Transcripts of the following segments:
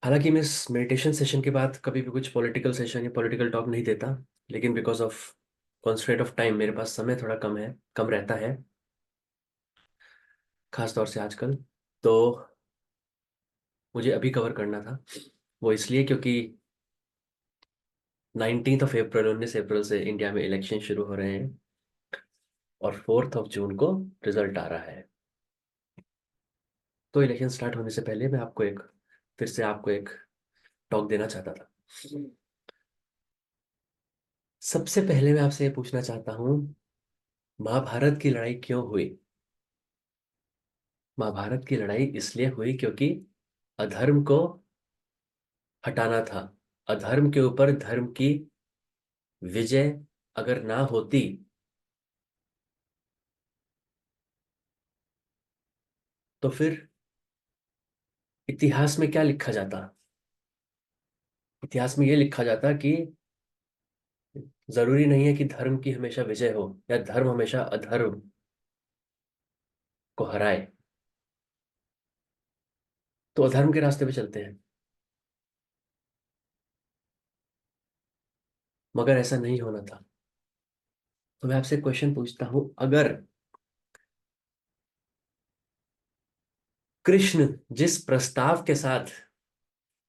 हालांकि मैं इस मेडिटेशन सेशन के बाद कभी भी कुछ पॉलिटिकल सेशन या पॉलिटिकल टॉक नहीं देता। लेकिन because of constraint of time मेरे पास समय थोड़ा कम रहता है, खास तौर से आजकल। तो मुझे अभी कवर करना था, वो इसलिए क्योंकि 19 अप्रैल 19 अप्रैल से इंडिया में इलेक्शन शुरू हो रहे हैं और 4 जून को रिजल्ट आ रहा है। तो इलेक्शन स्टार्ट होने से पहले मैं फिर से आपको एक टॉक देना चाहता था। सबसे पहले मैं आपसे ये पूछना चाहता हूँ, महाभारत की लड़ाई क्यों हुई? महाभारत की लड़ाई इसलिए हुई क्योंकि अधर्म को हटाना था। अधर्म के ऊपर धर्म की विजय अगर ना होती तो फिर इतिहास में क्या लिखा जाता? इतिहास में ये लिखा जाता कि जरूरी नहीं है कि धर्म की हमेशा विजय हो या धर्म हमेशा अधर्म को हराए। तो अधर्म के रास्ते पे चलते हैं, मगर ऐसा नहीं होना था। तो मैं आपसे क्वेश्चन पूछता हूं, अगर कृष्ण जिस प्रस्ताव के साथ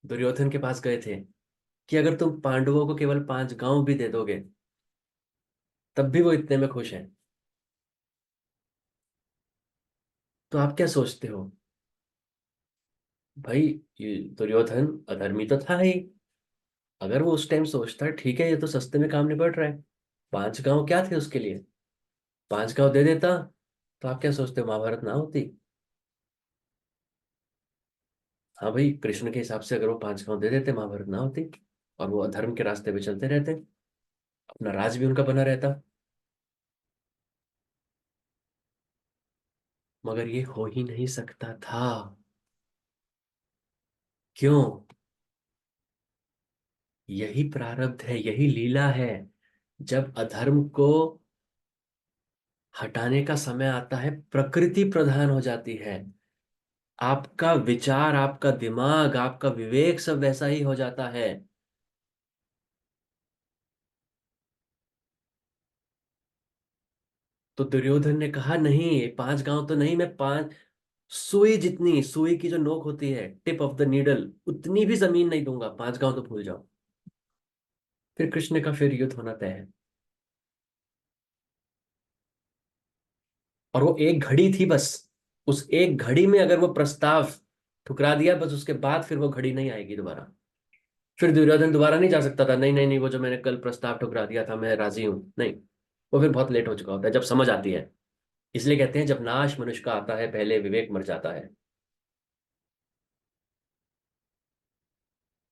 दुर्योधन के पास गए थे कि अगर तुम पांडवों को केवल 5 गांव भी दे दोगे तब भी वो इतने में खुश हैं, तो आप क्या सोचते हो? भाई, ये दुर्योधन अधर्मी तो था ही। अगर वो उस टाइम सोचता है ठीक है ये तो सस्ते में काम निपट रहा है, 5 गांव क्या थे उसके लिए, 5 गांव दे देता, तो आप क्या सोचते हो, महाभारत ना होती? हाँ भाई, कृष्ण के हिसाब से अगर वो 5 गांव दे देते महाभारत ना होती और वो अधर्म के रास्ते पे चलते रहते, अपना राज भी उनका बना रहता। मगर ये हो ही नहीं सकता था। क्यों? यही प्रारब्ध है, यही लीला है। जब अधर्म को हटाने का समय आता है, प्रकृति प्रधान हो जाती है। आपका विचार, आपका दिमाग, आपका विवेक सब वैसा ही हो जाता है। तो दुर्योधन ने कहा नहीं, ये 5 गांव तो नहीं, मैं 5 सुई जितनी, सुई की जो नोक होती है, टिप ऑफ द नीडल, उतनी भी जमीन नहीं दूंगा, 5 गांव तो भूल जाओ। फिर कृष्ण का फिर युद्ध होना तय है। और वो एक घड़ी थी बस। उस एक घड़ी में अगर वो प्रस्ताव ठुकरा दिया, बस उसके बाद फिर वो घड़ी नहीं आएगी दोबारा। फिर दुर्योधन दोबारा नहीं जा सकता था, नहीं नहीं नहीं, वो जो मैंने कल प्रस्ताव ठुकरा दिया था मैं राजी हूं, नहीं। वो फिर बहुत लेट हो चुका होता है जब समझ आती है। इसलिए कहते हैं जब नाश मनुष्य का आता है पहले विवेक मर जाता है।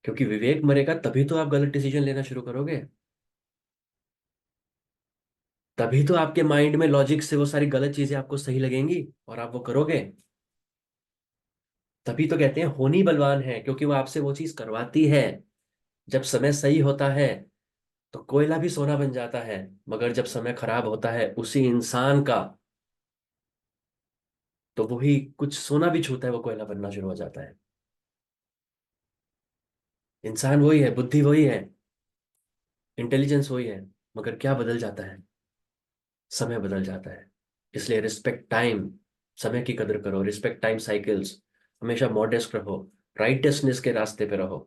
क्योंकि विवेक मरेगा तभी तो आप गलत डिसीजन लेना शुरू करोगे। तभी तो आपके माइंड में लॉजिक से वो सारी गलत चीजें आपको सही लगेंगी और आप वो करोगे। तभी तो कहते हैं होनी बलवान है, क्योंकि वो आपसे वो चीज करवाती है। जब समय सही होता है तो कोयला भी सोना बन जाता है, मगर जब समय खराब होता है उसी इंसान का, तो वही कुछ सोना भी छूता है वो कोयला बनना शुरू हो जाता है। इंसान वही है, बुद्धि वही है, इंटेलिजेंस वही है, मगर क्या बदल जाता है? समय बदल जाता है। इसलिए रिस्पेक्ट टाइम, समय की कदर करो, रिस्पेक्ट टाइम साइकिल्स। हमेशा मॉडेस्ट रहो, राइटियसनेस के रास्ते पे रहो।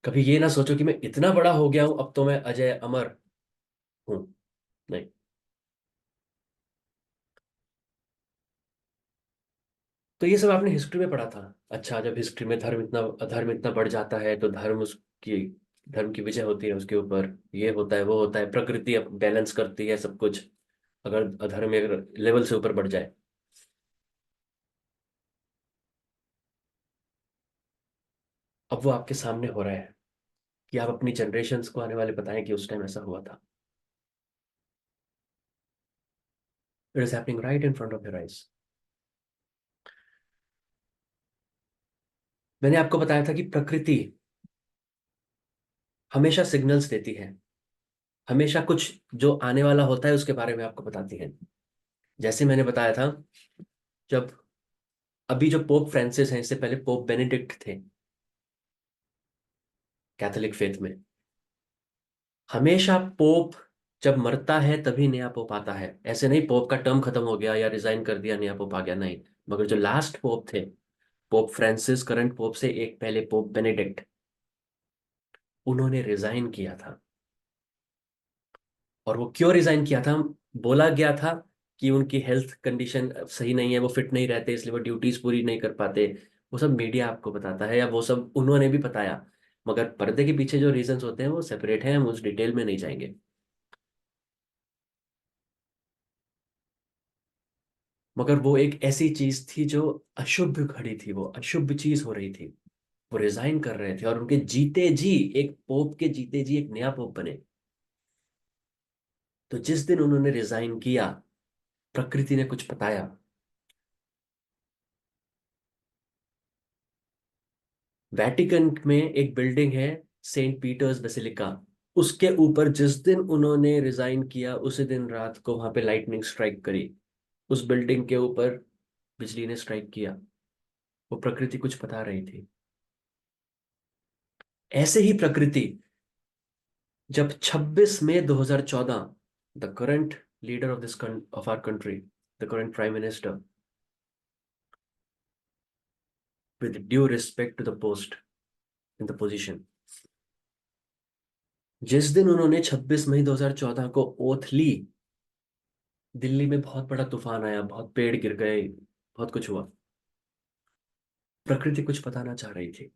कभी ये ना सोचो कि मैं इतना बड़ा हो गया हूं अब तो मैं अजय अमर हूं। नहीं। तो ये सब आपने हिस्ट्री में पढ़ा था। अच्छा, जब हिस्ट्री में धर्म इतना बढ़ जाता है तो धर्म की विजय होती है उसके ऊपर, ये होता है वो होता है, प्रकृति अब बैलेंस करती है सब कुछ। अगर अधर्म एक लेवल से ऊपर बढ़ जाए, अब वो आपके सामने हो रहा है कि आप अपनी जनरेशन्स को आने वाले बताएं कि उस टाइम ऐसा हुआ था। It is happening right in front of your eyes. मैंने आपको बताया था कि प्रकृति हमेशा सिग्नल्स देती है, हमेशा कुछ जो आने वाला होता है उसके बारे में आपको बताती है। जैसे मैंने बताया था, जब अभी जो पोप फ्रांसिस हैं, इससे पहले पोप बेनेडिक्ट थे कैथोलिक फेथ में। हमेशा पोप जब मरता है तभी नया पोप आता है, ऐसे नहीं पोप का टर्म खत्म हो गया या रिजाइन कर दिया नया पोप आ गया, नहीं। मगर जो लास्ट पोप थे, पोप फ्रांसिस, करंट पोप से एक पहले पोप बेनेडिक्ट, उन्होंने रिजाइन किया था। और वो क्यों रिजाइन किया था? बोला गया था कि उनकी हेल्थ कंडीशन सही नहीं है, वो फिट नहीं रहते, इसलिए वो ड्यूटीज पूरी नहीं कर पाते। वो सब मीडिया आपको बताता है, या वो सब उन्होंने भी बताया। मगर पर्दे के पीछे जो रीजंस होते हैं वो सेपरेट हैं, हम उस डिटेल में नहीं जाएंगे। मगर वो एक ऐसी चीज थी जो अशुभ घड़ी थी, वो अशुभ चीज हो रही थी। वो रिजाइन कर रहे थे और उनके जीते जी, एक पोप के जीते जी एक नया पोप बने। तो जिस दिन उन्होंने रिजाइन किया, प्रकृति ने कुछ बताया। वेटिकन में एक बिल्डिंग है, सेंट पीटर्स बेसिलिका। उसके ऊपर जिस दिन उन्होंने रिजाइन किया, उसी दिन रात को वहां पे लाइटनिंग स्ट्राइक करी। उस बिल्डिंग के ऊपर बिजली ने स्ट्राइक किया। वो प्रकृति कुछ बता रही थी। ऐसे ही प्रकृति, जब 26 मई 2014, the current leader of this of our country, the current prime minister, with due respect to the post in the position, जिस दिन उन्होंने 26 मई 2014 को ओथ ली, दिल्ली में बहुत बड़ा तूफान आया, बहुत पेड़ गिर गए, बहुत कुछ हुआ। प्रकृति कुछ बताना चाह रही थी।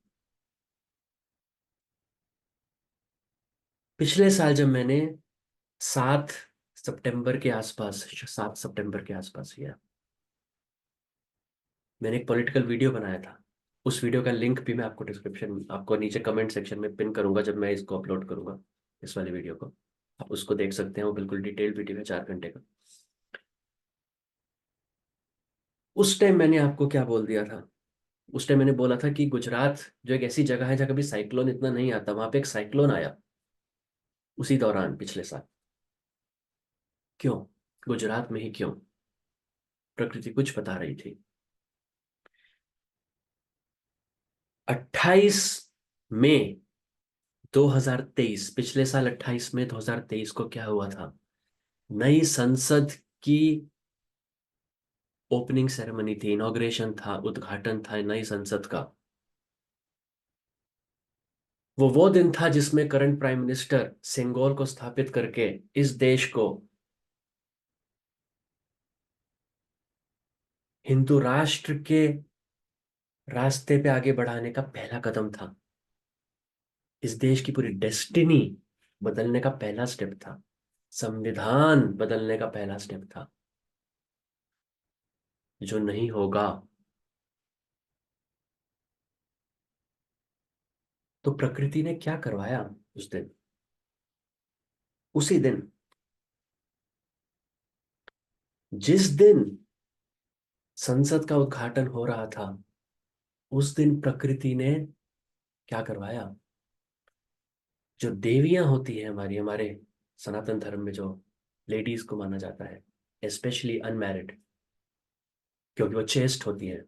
पिछले साल जब मैंने 7 सितंबर के आसपास, 7 सितंबर के आसपास या, मैंने एक पॉलिटिकल वीडियो बनाया था। उस वीडियो का लिंक भी मैं आपको डिस्क्रिप्शन, आपको नीचे कमेंट सेक्शन में पिन करूंगा जब मैं इसको अपलोड करूंगा, इस वाले वीडियो को। आप उसको देख सकते हैं, वो बिल्कुल डिटेल्ड वीडियो है, 4 घंटे का। उस टाइम मैंने आपको क्या बोल दिया था? उस टाइम मैंने बोला था कि गुजरात जो एक ऐसी जगह है जहाँ कभी साइक्लोन इतना नहीं आता, वहां पे एक साइक्लोन आया उसी दौरान पिछले साल। क्यों? गुजरात में ही क्यों? प्रकृति कुछ बता रही थी। 28 मई 2023, पिछले साल 28 मई 2023 को क्या हुआ था? नई संसद की ओपनिंग सेरेमनी थी, इनॉग्रेशन था, उद्घाटन था नई संसद का। वो दिन था जिसमें करंट प्राइम मिनिस्टर सेंगोर को स्थापित करके इस देश को हिंदू राष्ट्र के रास्ते पे आगे बढ़ाने का पहला कदम था। इस देश की पूरी डेस्टिनी बदलने का पहला स्टेप था। संविधान बदलने का पहला स्टेप था, जो नहीं होगा। तो प्रकृति ने क्या करवाया उस दिन? उसी दिन, जिस दिन संसद का उद्घाटन हो रहा था, उस दिन प्रकृति ने क्या करवाया? जो देवियां होती हैं हमारी, हमारे सनातन धर्म में जो लेडीज को माना जाता है, स्पेशली अनमैरिड, क्योंकि वो चेस्ट होती हैं,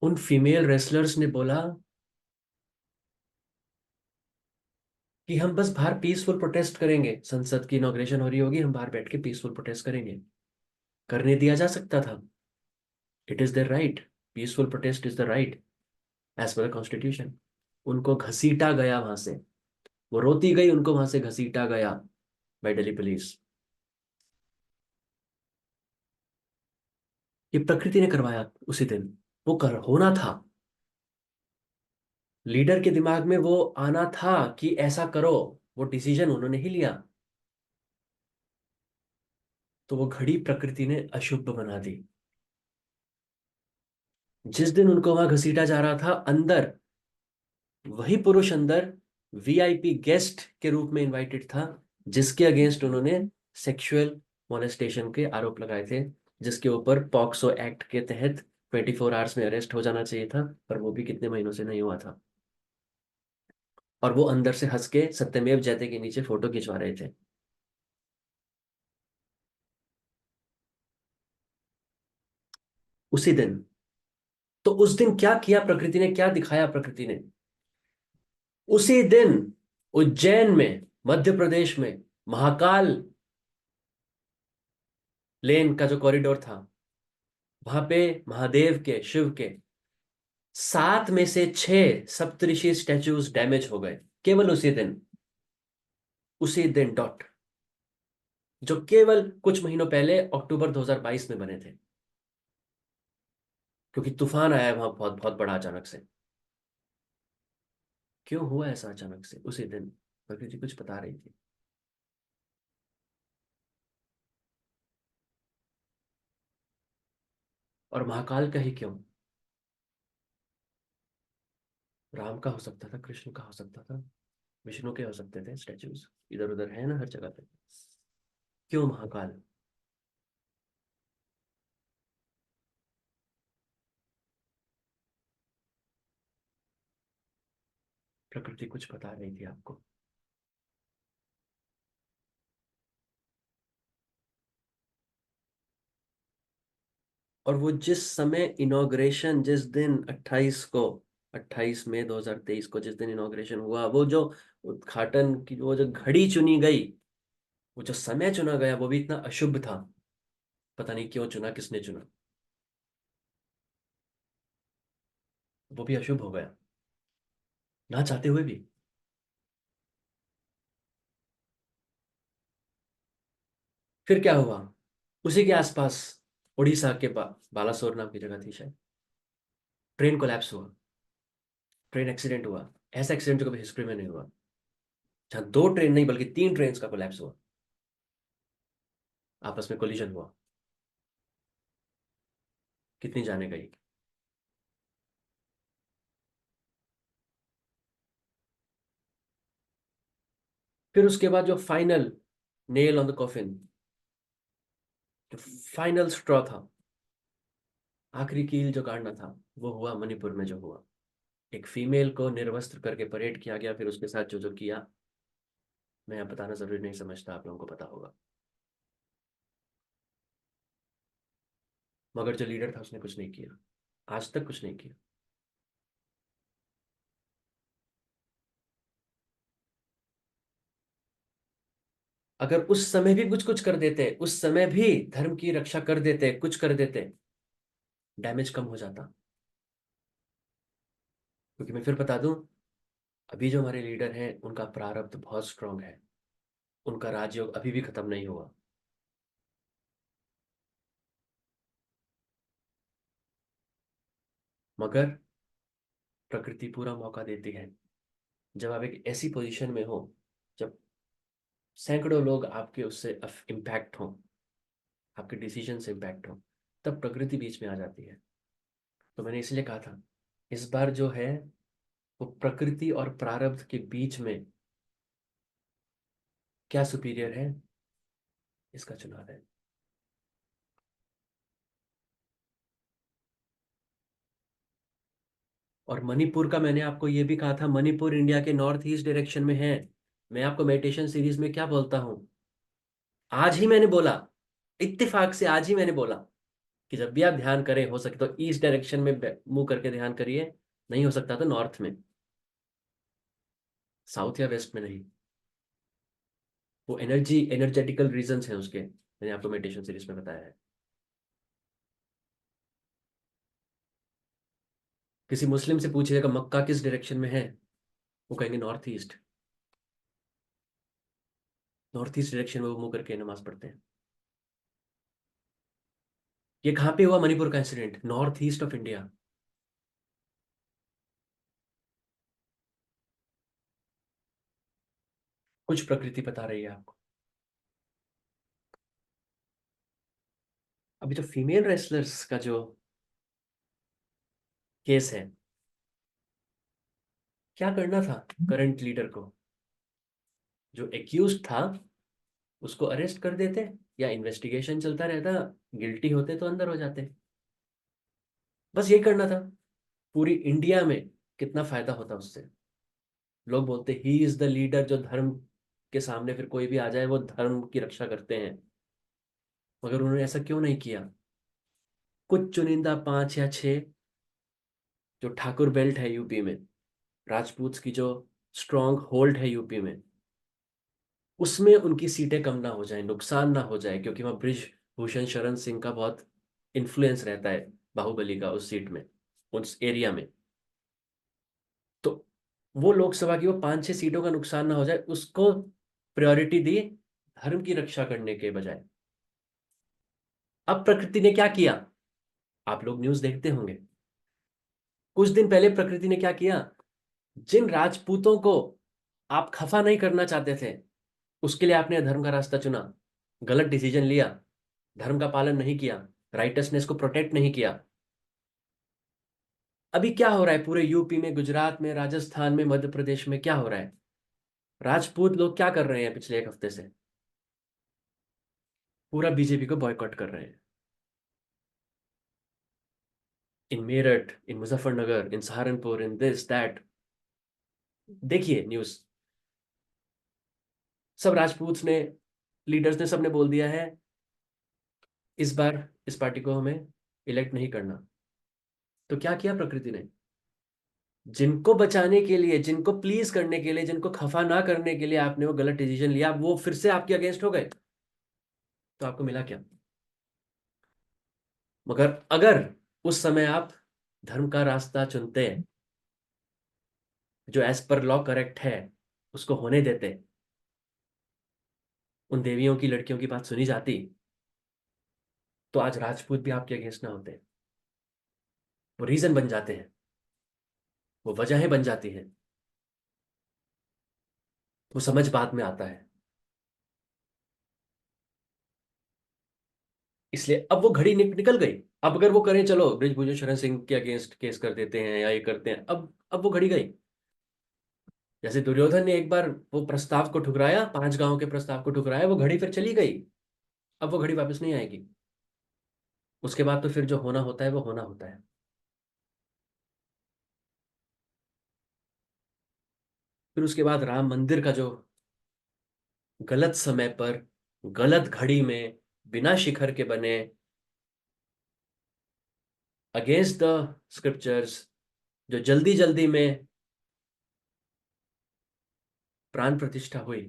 उन फीमेल रेसलर्स ने बोला कि हम बस बाहर पीसफुल प्रोटेस्ट करेंगे, संसद की इनॉग्रेशन हो रही होगी, हम बाहर बैठ के पीसफुल प्रोटेस्ट करेंगे। करने दिया जा सकता था। It is the right, peaceful protest is the right as per the constitution. उनको घसीटा गया वहां से। वो रोती गई, उनको वहां से घसीटा गया बाय दिल्ली पुलिस। ये प्रकृति ने करवाया उसी दिन। वो कर होना था। लीडर के दिमाग में वो आना था कि ऐसा करो। वो डिसीजन उन्होंने ही लिया। तो वो घड़ी प्रकृति ने अशुभ बना दी। जिस दिन उनको वहां घसीटा जा रहा था, अंदर वही पुरुष अंदर वीआईपी गेस्ट के रूप में इनवाइटेड था, जिसके अगेंस्ट उन्होंने सेक्सुअल मोलेस्टेशन के आरोप लगाए थे, जिसके ऊपर पॉक्सो एक्ट के तहत 24 आवर्स में अरेस्ट हो जाना चाहिए था, पर वो भी कितने महीनों से नहीं हुआ था। और वो अंदर से हंस के सत्यमेव जयते के नीचे फोटो खिंचवा रहे थे। उसी दिन। तो उस दिन क्या किया प्रकृति ने, क्या दिखाया प्रकृति ने? उसी दिन उज्जैन में, मध्य प्रदेश में, महाकाल लेन का जो कॉरिडोर था, वहां पे महादेव के, शिव के 7 में से 6 सप्तऋषि स्टैचूज डैमेज हो गए, केवल उसी दिन। उसी दिन डॉट, जो केवल कुछ महीनों पहले अक्टूबर 2022 में बने थे, क्योंकि तूफान आया है वहां बहुत बहुत बड़ा अचानक से। क्यों हुआ ऐसा अचानक से उसी दिन? प्रकृति कुछ बता रही थी। और महाकाल का ही क्यों? राम का हो सकता था, कृष्ण का हो सकता था, विष्णु के हो सकते थे स्टैचूज, इधर उधर है ना हर जगह पे। क्यों महाकाल? प्रकृति कुछ बता रही थी आपको। और वो जिस समय इनॉग्रेशन, जिस दिन 28 को, 28 मई 2023 को जिस दिन इनॉग्रेशन हुआ, वो जो उद्घाटन की वो जो घड़ी चुनी गई, वो जो समय चुना गया, वो भी इतना अशुभ था। पता नहीं क्यों चुना, किसने चुना, वो भी अशुभ हो गया, ना चाहते हुए भी। फिर क्या हुआ? उसी के आसपास, उड़ीसा के बालासोर नाम की जगह थी शायद, ट्रेन कोलैप्स हुआ, ट्रेन एक्सीडेंट हुआ। ऐसा एक्सीडेंट जो कभी हिस्ट्री में नहीं हुआ, जहाँ 2 ट्रेन नहीं बल्कि 3 ट्रेन का कोलैप्स हुआ, आपस में कोलिजन हुआ। कितनी जाने गई। फिर उसके बाद जो final nail on the coffin, जो फाइनल स्ट्रॉ था, आखिरी कील जो गाड़ना था, वो हुआ मणिपुर में जो हुआ। एक फीमेल को निर्वस्त्र करके परेड किया गया, फिर उसके साथ जो जो किया, मैं अब बताना जरूरी नहीं समझता, आप लोगों को पता होगा। मगर जो लीडर था उसने कुछ नहीं किया, आज तक कुछ नहीं किया। अगर उस समय भी कुछ कुछ कर देते, उस समय भी धर्म की रक्षा कर देते, कुछ कर देते, डैमेज कम हो जाता। क्योंकि मैं फिर बता दूं, अभी जो हमारे लीडर हैं उनका प्रारब्ध बहुत स्ट्रांग है, उनका राजयोग अभी भी खत्म नहीं हुआ। मगर प्रकृति पूरा मौका देती है। जब आप एक ऐसी पोजीशन में हो, जब सैकड़ों लोग आपके उससे इम्पैक्ट हो, आपके डिसीजन से इम्पैक्ट हो, तब प्रकृति बीच में आ जाती है। तो मैंने इसलिए कहा था, इस बार जो है वो प्रकृति और प्रारब्ध के बीच में क्या सुपीरियर है, इसका चुनाव है। और मणिपुर का मैंने आपको ये भी कहा था, मणिपुर इंडिया के नॉर्थ ईस्ट डायरेक्शन में है। मैं आपको मेडिटेशन सीरीज में क्या बोलता हूँ, आज ही मैंने बोला, इत्तेफाक से आज ही मैंने बोला कि जब भी आप ध्यान करें, हो सके तो ईस्ट डायरेक्शन में मुंह करके ध्यान करिए, नहीं हो सकता तो नॉर्थ में, साउथ या वेस्ट में नहीं। वो एनर्जेटिकल रीजंस हैं उसके, मैंने आपको मेडिटेशन सीरीज में बताया है। किसी मुस्लिम से पूछिएगा मक्का किस डायरेक्शन में है, वो कहेंगे north east. North east direction में वो मुंह करके नमाज पढ़ते हैं। ये कहाँ पे हुआ मणिपुर का incident? North east of India. कुछ प्रकृति बता रही है आपको। अभी जो फीमेल रेसलर्स का जो केस है, क्या करना था करंट लीडर को? जो एक्यूज था उसको अरेस्ट कर देते, या इन्वेस्टिगेशन चलता रहता, गिल्टी होते तो अंदर हो जाते। बस ये करना था। पूरी इंडिया में कितना फायदा होता उससे। लोग बोलते ही इज द लीडर, जो धर्म के सामने फिर कोई भी आ जाए वो धर्म की रक्षा करते हैं। मगर उन्होंने ऐसा क्यों नहीं किया? कुछ चुनिंदा 5 या 6 जो ठाकुर बेल्ट है यूपी में, राजपूत की जो स्ट्रॉन्ग होल्ड है यूपी में, उसमें उनकी सीटें कम ना हो जाए, नुकसान ना हो जाए, क्योंकि वहां ब्रिज भूषण शरण सिंह का बहुत इन्फ्लुएंस रहता है, बाहुबली का उस सीट में, उस एरिया में। तो वो लोकसभा की वो 5 6 सीटों का नुकसान ना हो जाए, उसको प्रायोरिटी दी धर्म की रक्षा करने के बजाय। अब प्रकृति ने क्या किया, आप लोग न्यूज़ देखते होंगे, कुछ दिन पहले प्रकृति ने क्या किया, जिन राजपूतों को आप खफा नहीं करना चाहते थे, उसके लिए आपने धर्म का रास्ता चुना, गलत डिसीजन लिया, धर्म का पालन नहीं किया, राइटसनेस को प्रोटेक्ट नहीं किया। अभी क्या हो रहा है पूरे यूपी में, गुजरात में, राजस्थान में, मध्य प्रदेश में क्या हो रहा है, राजपूत लोग क्या कर रहे हैं पिछले एक हफ्ते से, पूरा बीजेपी को बॉयकॉट कर रहे हैं। इन मेरठ, इन मुजफ्फरनगर, इन सहारनपुर, इन दिस दैट, देखिए न्यूज़, सब राजपूत ने, लीडर्स ने, सबने बोल दिया है इस बार इस पार्टी को हमें इलेक्ट नहीं करना। तो क्या किया प्रकृति ने, जिनको बचाने के लिए, जिनको प्लीज करने के लिए, जिनको खफा ना करने के लिए आपने वो गलत डिसीजन लिया, वो फिर से आपके अगेंस्ट हो गए। तो आपको मिला क्या, मगर अगर उस समय आप धर्म का रास्ता चुनते, जो एज पर लॉ करेक्ट है, उसको होने देते, उन देवियों की लड़कियों की बात सुनी जाती, तो आज राजपूत भी आपके अगेंस्ट ना होते। वो रीजन बन जाते हैं, वो वजहें बन जाती हैं, वो समझ बाद में आता है। इसलिए अब वो घड़ी निकल गई। अब अगर वो करें, चलो बृजभूषण शरण सिंह के अगेंस्ट केस कर देते हैं या ये करते हैं, अब वो घड़ी गई। जैसे दुर्योधन ने एक बार वो प्रस्ताव को ठुकराया, 5 गांव के प्रस्ताव को ठुकराया, वो घड़ी फिर चली गई। अब वो घड़ी वापस नहीं आएगी। उसके बाद तो फिर जो होना होता है वो होना होता है। फिर उसके बाद राम मंदिर का जो गलत समय पर, गलत घड़ी में, बिना शिखर के बने, अगेंस्ट द स्क्रिप्चर्स, जो जल्दी जल्दी में प्राण प्रतिष्ठा हुई,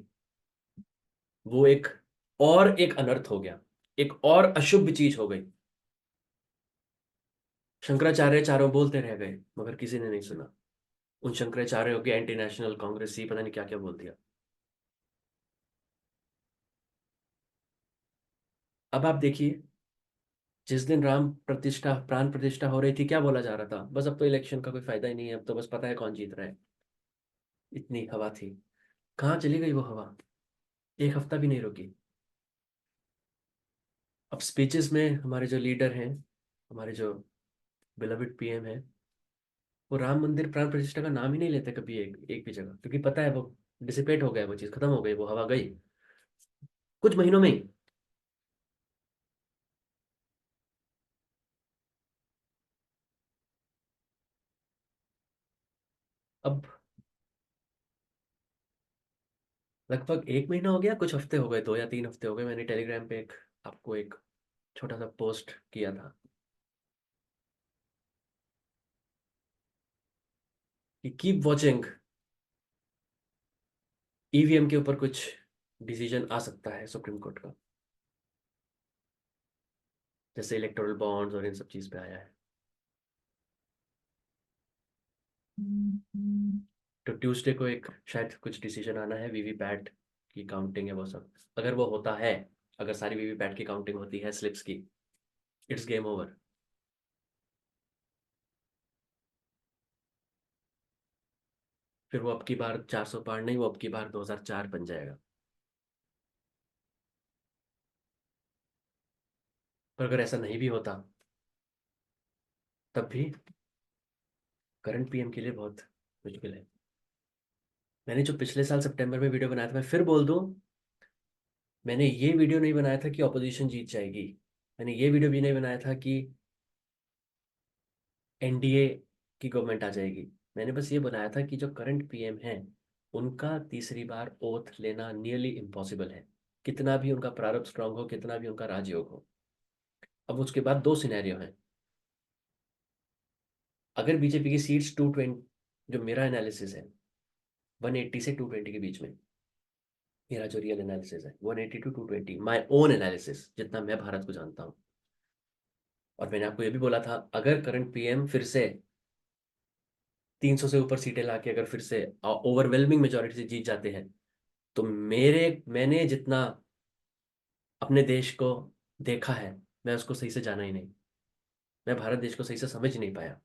वो एक अनर्थ हो गया, एक और अशुभ चीज हो गई। शंकराचार्य चारों बोलते रह गए, मगर किसी ने नहीं सुना। उन शंकराचार्यों के एंटी नेशनल कांग्रेस ही पता नहीं क्या क्या बोल दिया। अब आप देखिए, जिस दिन राम प्रतिष्ठा, प्राण प्रतिष्ठा हो रही थी, क्या बोला जा रहा था, बस अब तो इलेक्शन का कोई फायदा ही नहीं है, अब तो बस पता है कौन जीत रहा है। इतनी हवा थी, कहाँ चली गई वो हवा, एक हफ्ता भी नहीं रुकी। अब स्पीचेस में हमारे जो लीडर हैं, हमारे जो बिलविड पीएम है, वो राम मंदिर प्राण प्रतिष्ठा का नाम ही नहीं लेते कभी, एक भी जगह, क्योंकि पता है वो डिसिपेट हो गया, वो चीज खत्म हो गई, वो हवा गई कुछ महीनों में ही। अब लगभग 1 महीना हो गया, कुछ हफ्ते हो गए, 2 या 3 हफ्ते हो गए, मैंने टेलीग्राम पे एक आपको एक छोटा सा पोस्ट किया था कि कीप वॉचिंग, ईवीएम के ऊपर कुछ डिसीजन आ सकता है सुप्रीम कोर्ट का, जैसे इलेक्टोरल बॉन्ड्स और इन सब चीज पे आया है। तो ट्यूसडे को एक शायद कुछ डिसीजन आना है, वीवीपैट की काउंटिंग है वो सब, अगर वो होता है, अगर सारी वीवीपैट की काउंटिंग होती है स्लिप्स की, इट्स गेम ओवर। फिर वो अब की बार 400 पार नहीं, वो अब की बार 2004 बन जाएगा। पर अगर ऐसा नहीं भी होता, तब भी करंट पीएम के लिए बहुत मुश्किल है। मैंने जो पिछले साल सितंबर में वीडियो बनाया था, मैं फिर बोल दूं, मैंने ये वीडियो नहीं बनाया था कि ऑपोजिशन जीत जाएगी, मैंने ये वीडियो भी नहीं बनाया था कि एनडीए की गवर्नमेंट आ जाएगी। मैंने बस ये बनाया था कि जो करंट पीएम है, उनका तीसरी बार ओथ लेना नियरली इम्पॉसिबल है, कितना भी उनका प्रारंभ स्ट्रांग हो, कितना भी उनका राजयोग हो। अब उसके बाद 2 सिनेरियो हैं, अगर बीजेपी की सीट्स 220, जो मेरा एनालिसिस है, 180 से 220 के बीच में, मेरा जो रियल एनालिसिस है 180 टू 220, माय ओन एनालिसिस, जितना मैं भारत को जानता हूँ। और मैंने आपको ये भी बोला था, अगर करंट पीएम फिर से 300 से ऊपर सीटें लाके अगर फिर से ओवरवेलमिंग मेजोरिटी से जीत जाते हैं, तो मैंने जितना अपने देश को देखा है, मैं उसको सही से जाना ही नहीं। मैं भारत देश को सही से समझ नहीं पाया।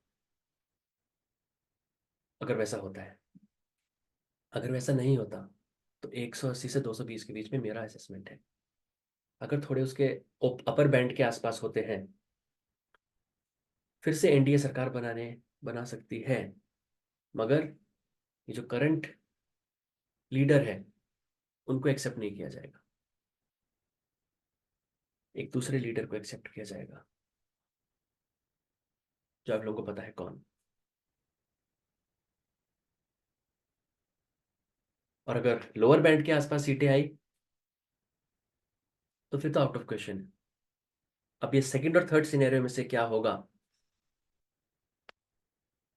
अगर वैसा होता है, अगर वैसा नहीं होता, तो 180 से 220 के बीच में मेरा असेसमेंट है। अगर थोड़े उसके अपर बैंड के आसपास होते हैं, फिर से एनडीए सरकार बना सकती है। मगर ये जो करंट लीडर है, उनको एक्सेप्ट नहीं किया जाएगा, एक दूसरे लीडर को एक्सेप्ट किया जाएगा, जो आप लोगों को पता है कौन। और अगर लोअर बैंड के आसपास सीटें आई, तो फिर तो आउट ऑफ क्वेश्चन है। अब ये सेकंड और थर्ड सिनेरियो में से क्या होगा,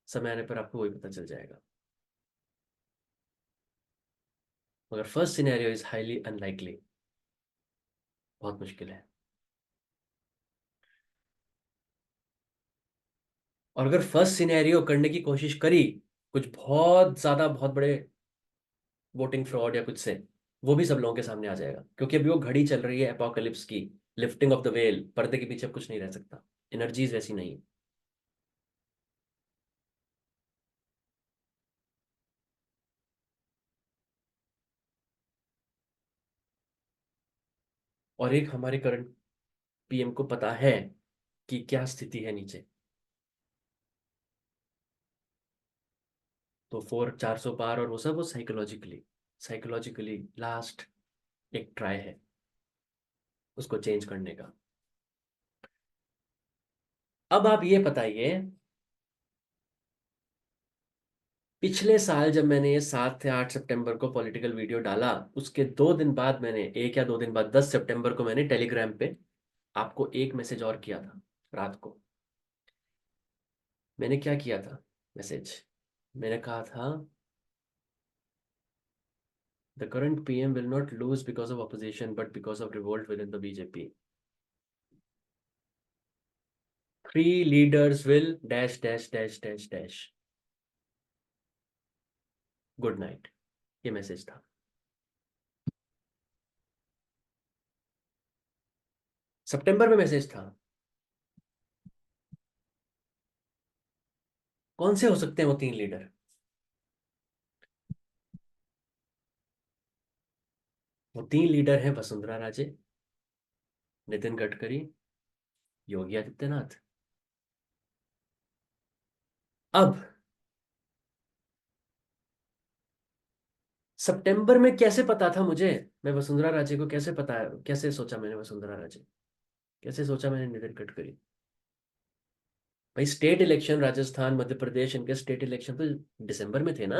समय आने पर आपको वही पता चल जाएगा। मगर first scenario is highly unlikely, बहुत मुश्किल है। और अगर फर्स्ट सिनेरियो करने की कोशिश करी, कुछ बहुत ज्यादा बहुत बड़े वोटिंग फ्रॉड या कुछ से, वो भी सब लोगों के सामने आ जाएगा, क्योंकि अभी वो घड़ी चल रही है एपोकलिप्स की, लिफ्टिंग ऑफ द वेल। पर्दे के पीछे अब कुछ नहीं रह सकता, एनर्जीज वैसी नहीं है। और एक हमारे करंट पीएम को पता है कि क्या स्थिति है नीचे, तो 400 पार और वो सब, वो साइकोलॉजिकली साइकोलॉजिकली लास्ट एक ट्राई है उसको चेंज करने का। अब आप ये बताइए, पिछले साल जब मैंने ये 7 से 8 सितंबर को पॉलिटिकल वीडियो डाला, उसके 2 दिन बाद, मैंने 1 या 2 दिन बाद, 10 सितंबर को मैंने टेलीग्राम पे आपको एक मैसेज और किया था रात को। मैंने क्या किया था मैसेज? मैंने कहा था, the current PM will not lose because of opposition but because of revolt with in the BJP. 3 leaders will dash dash dash dash dash. Good night. ये मैसेज था। सितंबर में मैसेज था। कौन से हो सकते हैं वो 3 लीडर? वो 3 लीडर हैं वसुंधरा राजे, नितिन गडकरी, योगी आदित्यनाथ। अब सितंबर में कैसे पता था मुझे, मैं वसुंधरा राजे को कैसे पता है, कैसे सोचा मैंने वसुंधरा राजे, कैसे सोचा मैंने नितिन गडकरी? भाई स्टेट इलेक्शन, राजस्थान मध्य प्रदेश, इनके स्टेट इलेक्शन तो दिसंबर में थे ना।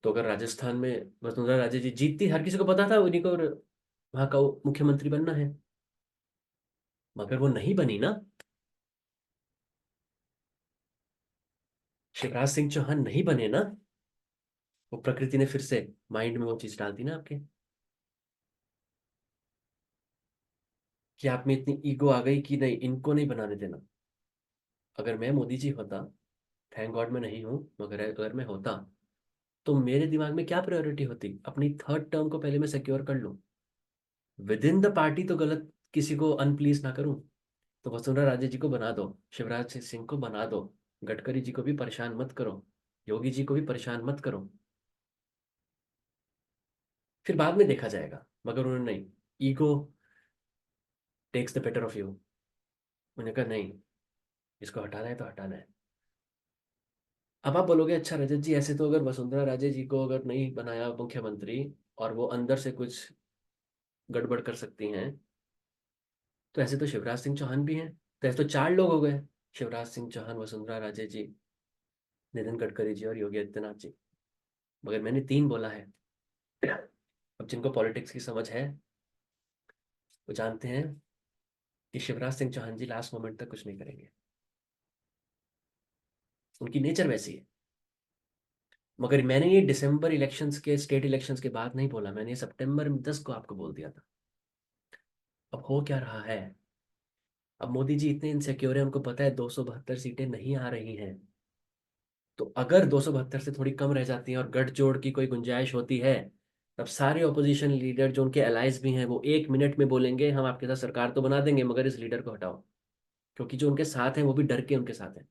तो अगर राजस्थान में वसुंधरा राजे जी जीतती, हर किसी को पता था उन्हीं को वहां का मुख्यमंत्री बनना है। मगर वो नहीं बनी ना। शिवराज सिंह चौहान नहीं बने ना। वो प्रकृति ने फिर से माइंड में वो चीज डाल दी ना आपके, कि आप में इतनी ईगो आ गई कि नहीं, इनको नहीं बनाने देना। अगर मैं मोदी जी होता, थैंक गॉड मैं नहीं हूं, मगर अगर मैं होता, तो मेरे दिमाग में क्या प्रायोरिटी होती, अपनी थर्ड टर्म को पहले मैं सिक्योर कर लूं, विद इन द पार्टी तो गलत किसी को अनप्लीज ना करूं। तो वसुंधरा राजे जी को बना दो, शिवराज सिंह को बना दो, गडकरी जी को भी परेशान मत करो, योगी जी को भी परेशान मत करो, फिर बाद में देखा जाएगा। मगर उन्होंने नहीं, ego takes the better of you. उन्होंने कहा नहीं, इसको हटाना है तो हटाना है। अब आप बोलोगे, अच्छा रजत जी, ऐसे तो अगर वसुंधरा राजे जी को अगर नहीं बनाया मुख्यमंत्री, और वो अंदर से कुछ गड़बड़ कर सकती हैं, तो ऐसे तो शिवराज सिंह चौहान भी हैं। तो ऐसे तो 4 लोग हो गए, शिवराज सिंह चौहान, वसुंधरा राजे जी, नितिन गडकरी जी और योगी आदित्यनाथ जी। मगर मैंने 3 बोला है। अब जिनको पॉलिटिक्स की समझ है, वो जानते हैं कि शिवराज सिंह चौहान जी लास्ट मोमेंट तक कुछ नहीं करेंगे, उनकी नेचर वैसी है। मगर मैंने ये दिसंबर इलेक्शंस के, स्टेट इलेक्शंस के बाद नहीं बोला, मैंने ये सितंबर 10 को आपको बोल दिया था। अब हो क्या रहा है, अब मोदी जी इतने इनसिक्योर है, उनको पता है 272 सीटें नहीं आ रही हैं। तो अगर 272 से थोड़ी कम रह जाती हैं और गठजोड़ की कोई गुंजाइश होती है, तब सारे ऑपोजिशन लीडर जो उनके अलाइज भी हैं वो 1 मिनट में बोलेंगे हम आपके साथ सरकार तो बना देंगे मगर इस लीडर को हटाओ। क्योंकि जो उनके साथ हैं वो भी डर के उनके साथ हैं।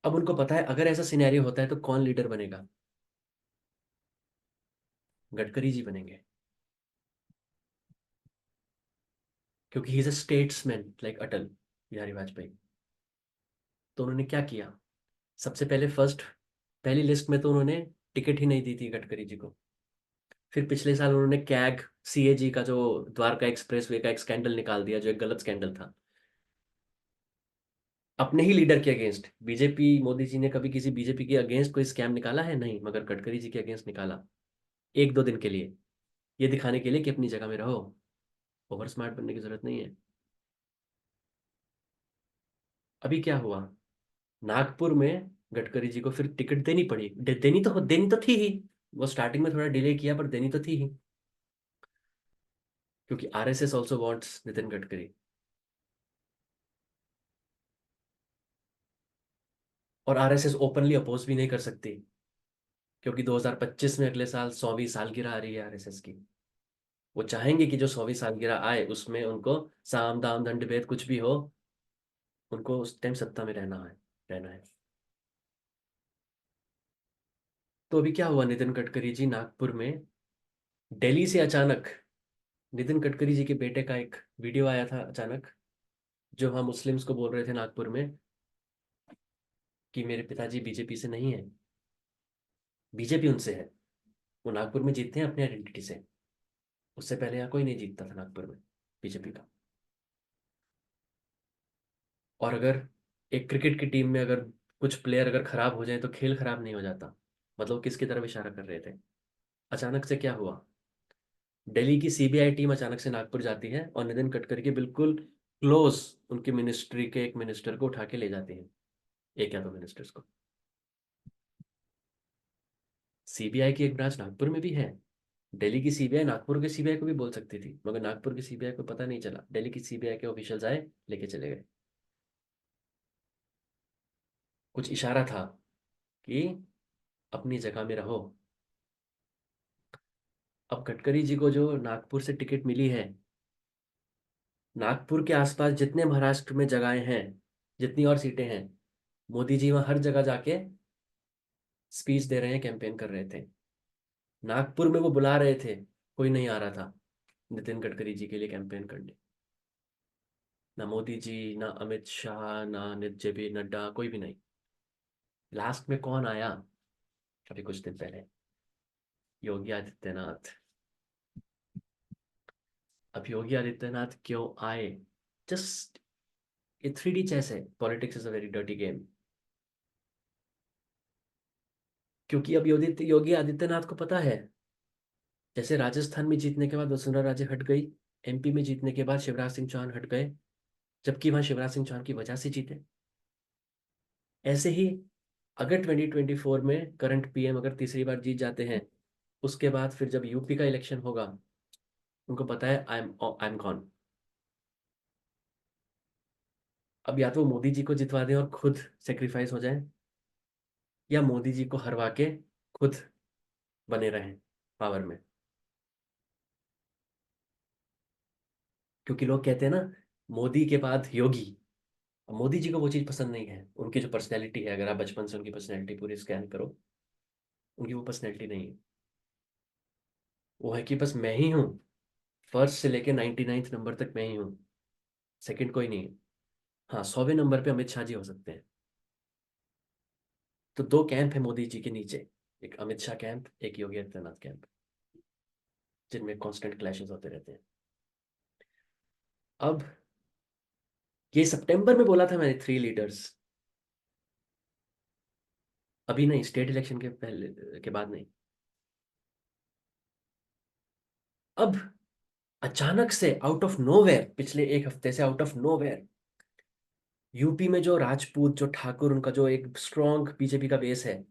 अब उनको पता है अगर ऐसा सिनेरियो होता है तो कौन लीडर बनेगा, गडकरी जी बनेंगे। क्योंकि he is a statesman like Atal Bihari Vajpayee. तो उन्होंने क्या किया, सबसे पहले फर्स्ट, पहली लिस्ट में तो उन्होंने टिकट ही नहीं दी थी गडकरी जी को। फिर पिछले साल उन्होंने कैग, सीएजी का जो द्वारका एक्सप्रेस वे का एक स्कैंडल निकाल दिया, जो एक गलत स्कैंडल था अपने ही लीडर के अगेंस्ट। बीजेपी, मोदी जी ने कभी किसी बीजेपी के अगेंस्ट कोई स्कैम निकाला है? नहीं, मगर गडकरी जी के अगेंस्ट निकाला, 1-2 दिन के लिए, ये दिखाने के लिए कि अपनी जगह में रहो, ओवर स्मार्ट बनने की जरूरत नहीं है। अभी क्या हुआ, नागपुर में गडकरी जी को फिर टिकट देनी पड़ी, देनी तो थी ही। वो स्टार्टिंग में थोड़ा डिले किया पर देनी तो थी ही, क्योंकि RSS also wants Nitin Gadkari. और आरएसएस ओपनली अपोज भी नहीं कर सकती, क्योंकि 2025 में अगले साल 100वीं सालगिरह आ रही है आरएसएस की। वो चाहेंगे कि जो 100वीं सालगिरह आए उसमें उनको साम दाम दंड भेद कुछ भी हो, उनको उस टाइम सत्ता में रहना है। तो अभी क्या हुआ, नितिन गडकरी जी नागपुर में, दिल्ली से अचानक नितिन गडकरी जी के बेटे का एक वीडियो आया था अचानक, जो वहाँ मुस्लिम्स को बोल रहे थे नागपुर में कि मेरे पिताजी बीजेपी से नहीं है, बीजेपी उनसे है। वो नागपुर में जीतते हैं अपनी आइडेंटिटी से, उससे पहले यहाँ कोई नहीं जीतता था नागपुर में बीजेपी का। और अगर एक क्रिकेट की टीम में अगर कुछ प्लेयर अगर खराब हो जाए तो खेल खराब नहीं हो जाता। मतलब किसकी तरफ इशारा कर रहे थे। अचानक से क्या हुआ, दिल्ली की सीबीआई टीम अचानक से नागपुर जाती है और नितिन गडकरी के बिल्कुल क्लोज, उनकी मिनिस्ट्री के एक मिनिस्टर को उठा के ले जाती है, एक या दो मिनिस्टर्स को। सीबीआई की एक ब्रांच नागपुर में भी है। दिल्ली की सीबीआई नागपुर के सीबीआई को भी बोल सकती थी, मगर नागपुर की सीबीआई को पता नहीं चला, दिल्ली की सीबीआई के ऑफिशियल्स आए, लेके चले गए। कुछ इशारा था कि अपनी जगह में रहो। अब गडकरी जी को जो नागपुर से टिकट मिली है, नागपुर के आसपास जितने महाराष्ट्र में जगहें हैं, जितनी और सीटें हैं, मोदी जी वहां हर जगह जाके स्पीच दे रहे हैं, कैंपेन कर रहे थे। नागपुर में वो बुला रहे थे, कोई नहीं आ रहा था नितिन गडकरी जी के लिए कैंपेन करने। ना मोदी जी, ना अमित शाह, ना जेपी नड्डा, कोई भी नहीं। लास्ट में कौन आया, अभी कुछ दिन पहले, योगी आदित्यनाथ। अब योगी आदित्यनाथ क्यों आए, जस्ट, ये 3D चेस है, politics is a very dirty game. क्योंकि अब योगी योगी आदित्यनाथ को पता है, जैसे राजस्थान में जीतने के बाद वसुंधरा राजे हट गई, एमपी में जीतने के बाद शिवराज सिंह चौहान हट गए, जबकि वहां शिवराज सिंह चौहान की वजह से जीते। ऐसे ही अगर 2024 में करंट पीएम अगर तीसरी बार जीत जाते हैं, उसके बाद फिर जब यूपी का इलेक्शन होगा, उनको पता है आई एम गॉन। अब या तो मोदी जी को जितवा दें और खुद सेक्रीफाइस हो जाए, या मोदी जी को हरवा के खुद बने रहें पावर में। क्योंकि लोग कहते हैं ना, मोदी के बाद योगी। अब मोदी जी को वो चीज़ पसंद नहीं है, उनकी जो पर्सनैलिटी है, अगर आप बचपन से उनकी पर्सनैलिटी पूरी स्कैन करो, उनकी वो पर्सनैलिटी नहीं है। वो है कि बस मैं ही हूँ, फर्स्ट से लेके 99 नंबर तक मैं ही हूँ, सेकंड कोई नहीं है। हाँ, 100वें नंबर पे अमित शाह जी हो सकते हैं। तो दो कैंप है मोदी जी के नीचे, एक अमित शाह कैंप, एक योगी आदित्यनाथ कैंप, जिनमें कांस्टेंट क्लैशेस होते रहते हैं। अब ये सितंबर में बोला था मैंने 3 लीडर्स, अभी नहीं, स्टेट इलेक्शन के पहले के बाद नहीं। अब अचानक से आउट ऑफ नोवेयर, पिछले एक हफ्ते से आउट ऑफ नोवेयर, यूपी में जो राजपूत, जो ठाकुर, उनका जो एक स्ट्रॉन्ग बीजेपी का बेस है,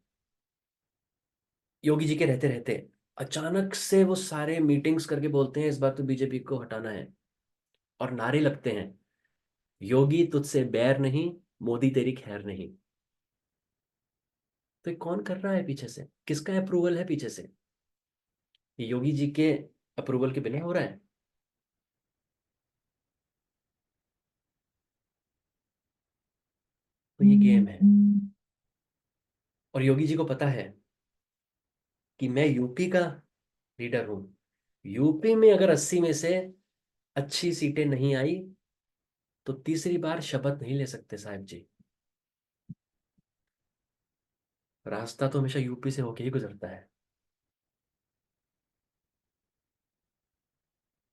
योगी जी के रहते रहते अचानक से वो सारे मीटिंग्स करके बोलते हैं इस बार तो बीजेपी को हटाना है, और नारे लगते हैं, योगी तुझसे बैर नहीं, मोदी तेरी खैर नहीं। तो ये कौन कर रहा है पीछे से, किसका अप्रूवल है पीछे से? ये योगी जी के अप्रूवल के बिना हो रहा है। तो ये गेम है। और योगी जी को पता है कि मैं यूपी का लीडर हूं। यूपी में अगर 80 में से अच्छी सीटें नहीं आई तो तीसरी बार शपथ नहीं ले सकते साहब जी। रास्ता तो हमेशा यूपी से होके ही गुजरता है।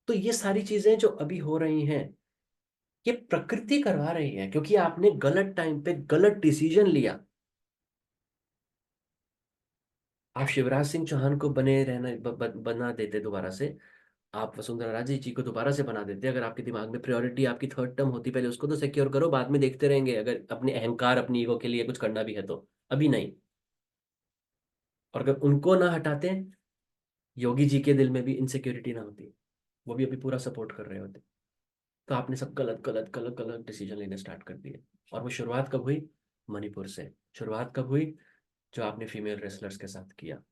तो ये सारी चीजें जो अभी हो रही हैं, ये प्रकृति करवा रही है, क्योंकि आपने गलत टाइम पे गलत डिसीजन लिया। आप शिवराज सिंह चौहान को बने रहना बना देते दोबारा से, आप वसुंधरा राजे जी को दोबारा से बना देते, अगर आपके दिमाग में प्रायोरिटी आपकी थर्ड टर्म होती, पहले उसको तो सिक्योर करो, बाद में देखते रहेंगे अगर अपने अहंकार, अपनी ईगो के लिए कुछ करना भी है तो। अभी नहीं। और अगर उनको ना हटाते, योगी जी के दिल में भी इनसिक्योरिटी ना होती, वो भी अभी पूरा सपोर्ट कर रहे होते। तो आपने सब गलत गलत गलत गलत डिसीजन लेने स्टार्ट कर दिए। और वो शुरुआत कब हुई? मणिपुर से शुरुआत कब हुई? जो आपने फीमेल रेसलर्स के साथ किया।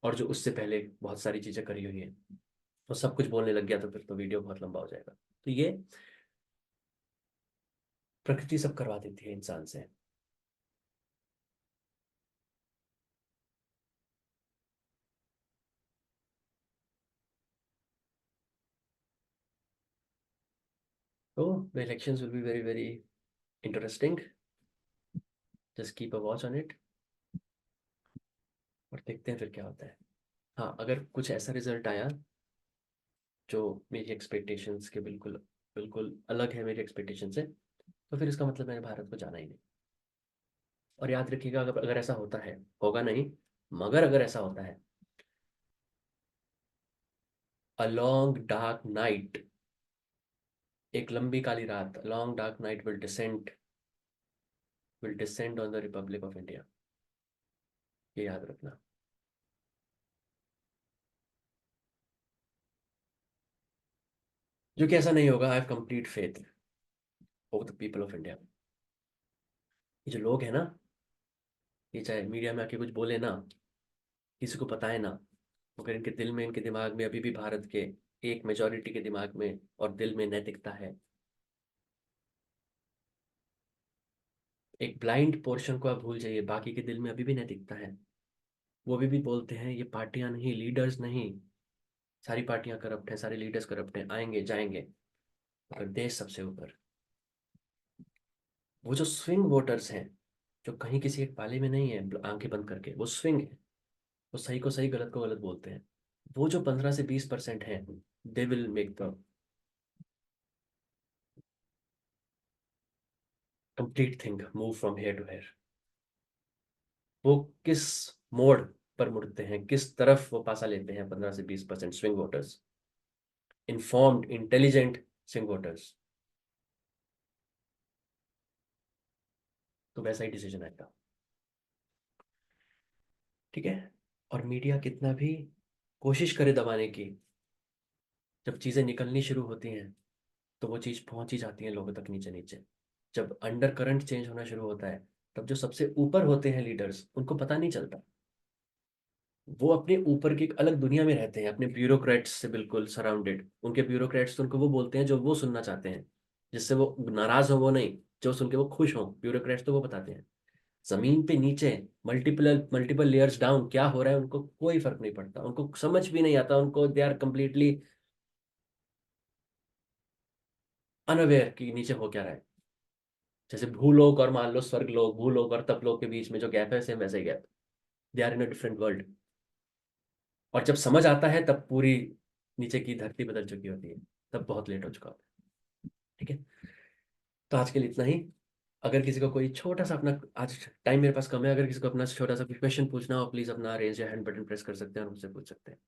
और जो उससे पहले बहुत सारी चीजें करी हुई है, वो सब कुछ बोलने लग गया तो फिर तो वीडियो बहुत लंबा हो जाएगा। तो ये प्रकृति सब करवा देती है इंसान से। तो the elections will be very very interesting. Just keep a watch on it, और देखते हैं फिर क्या होता है। हाँ, अगर कुछ ऐसा रिजल्ट आया जो मेरी एक्सपेक्टेशंस के बिल्कुल बिल्कुल अलग है मेरी एक्सपेक्टेशन से, तो फिर इसका मतलब मैंने भारत को जाना ही नहीं। और याद रखिएगा, अगर अगर ऐसा होता है, होगा नहीं, मगर अगर ऐसा होता है, अ लॉन्ग डार्क नाइट, एक लंबी काली रात, long dark night will descend on the Republic of India. ये याद रखना। जो कि ऐसा नहीं होगा, I have complete faith of the people of India. ये जो लोग हैं ना, ये चाहे मीडिया में आके कुछ बोले ना, किसी को पता है ना, मगर इनके दिल में, इनके दिमाग में अभी भी भारत के एक मेजोरिटी के दिमाग में और दिल में नैतिकता है। एक ब्लाइंड पोर्शन को आप भूल जाइए, बाकी के दिल में अभी भी नैतिकता है। वो अभी भी बोलते हैं ये पार्टियां नहीं, लीडर्स नहीं, सारी पार्टियां करप्ट हैं, सारे लीडर्स करप्ट हैं, आएंगे जाएंगे, मगर देश सबसे ऊपर। वो जो स्विंग वोटर्स हैं, जो कहीं किसी एक पाले में नहीं है, आंखें बंद करके वो स्विंग है, वो सही को सही, गलत को गलत बोलते हैं। वो जो 15 से 20% है, they will make the complete thing move from here to here. वो किस मोड़ पर मुड़ते हैं, किस तरफ वो पासा लेते हैं, 15 से 20% swing voters, informed intelligent swing voters, तो वैसा ही डिसीजन आएगा। ठीक है। और मीडिया कितना भी कोशिश करे दबाने की, जब चीजें निकलनी शुरू होती हैं तो वो चीज पहुंच ही जाती है लोगों तक, नीचे नीचे। जब अंडर करंट चेंज होना शुरू होता है, तब जो सबसे ऊपर होते हैं लीडर्स, उनको पता नहीं चलता। वो अपने ऊपर की एक अलग दुनिया में रहते हैं, अपने ब्यूरोक्रेट्स से बिल्कुल सराउंडेड। उनके ब्यूरोक्रेट्स तो उनको वो बोलते हैं जो वो सुनना चाहते हैं, जिससे वो नाराज हो वो नहीं, जो सुन के वो खुश हो, ब्यूरोक्रेट्स तो वो बताते हैं। जमीन पे नीचे, मल्टीपल मल्टीपल लेयर्स डाउन क्या हो रहा है उनको कोई फर्क नहीं पड़ता, उनको समझ भी नहीं आता, उनको दे आर कंप्लीटली अनअवेयर कि नीचे हो क्या रहा है। जैसे भूलोक और मान लो स्वर्गलोक, भूलोक और तपलोक के बीच में जो गैप है, सेम वैसे ही gap. They are in a different world. और जब समझ आता है तब पूरी नीचे की धरती बदल चुकी होती है, तब बहुत लेट हो चुका होता है। ठीक है। तो आज के लिए इतना ही। अगर किसी को कोई छोटा सा अपना, आज टाइम मेरे पास कम है, अगर किसी को अपना छोटा सा क्वेश्चन पूछना हो, प्लीज अपना रेज या हैंड बटन प्रेस कर सकते हैं और मुझसे पूछ सकते हैं।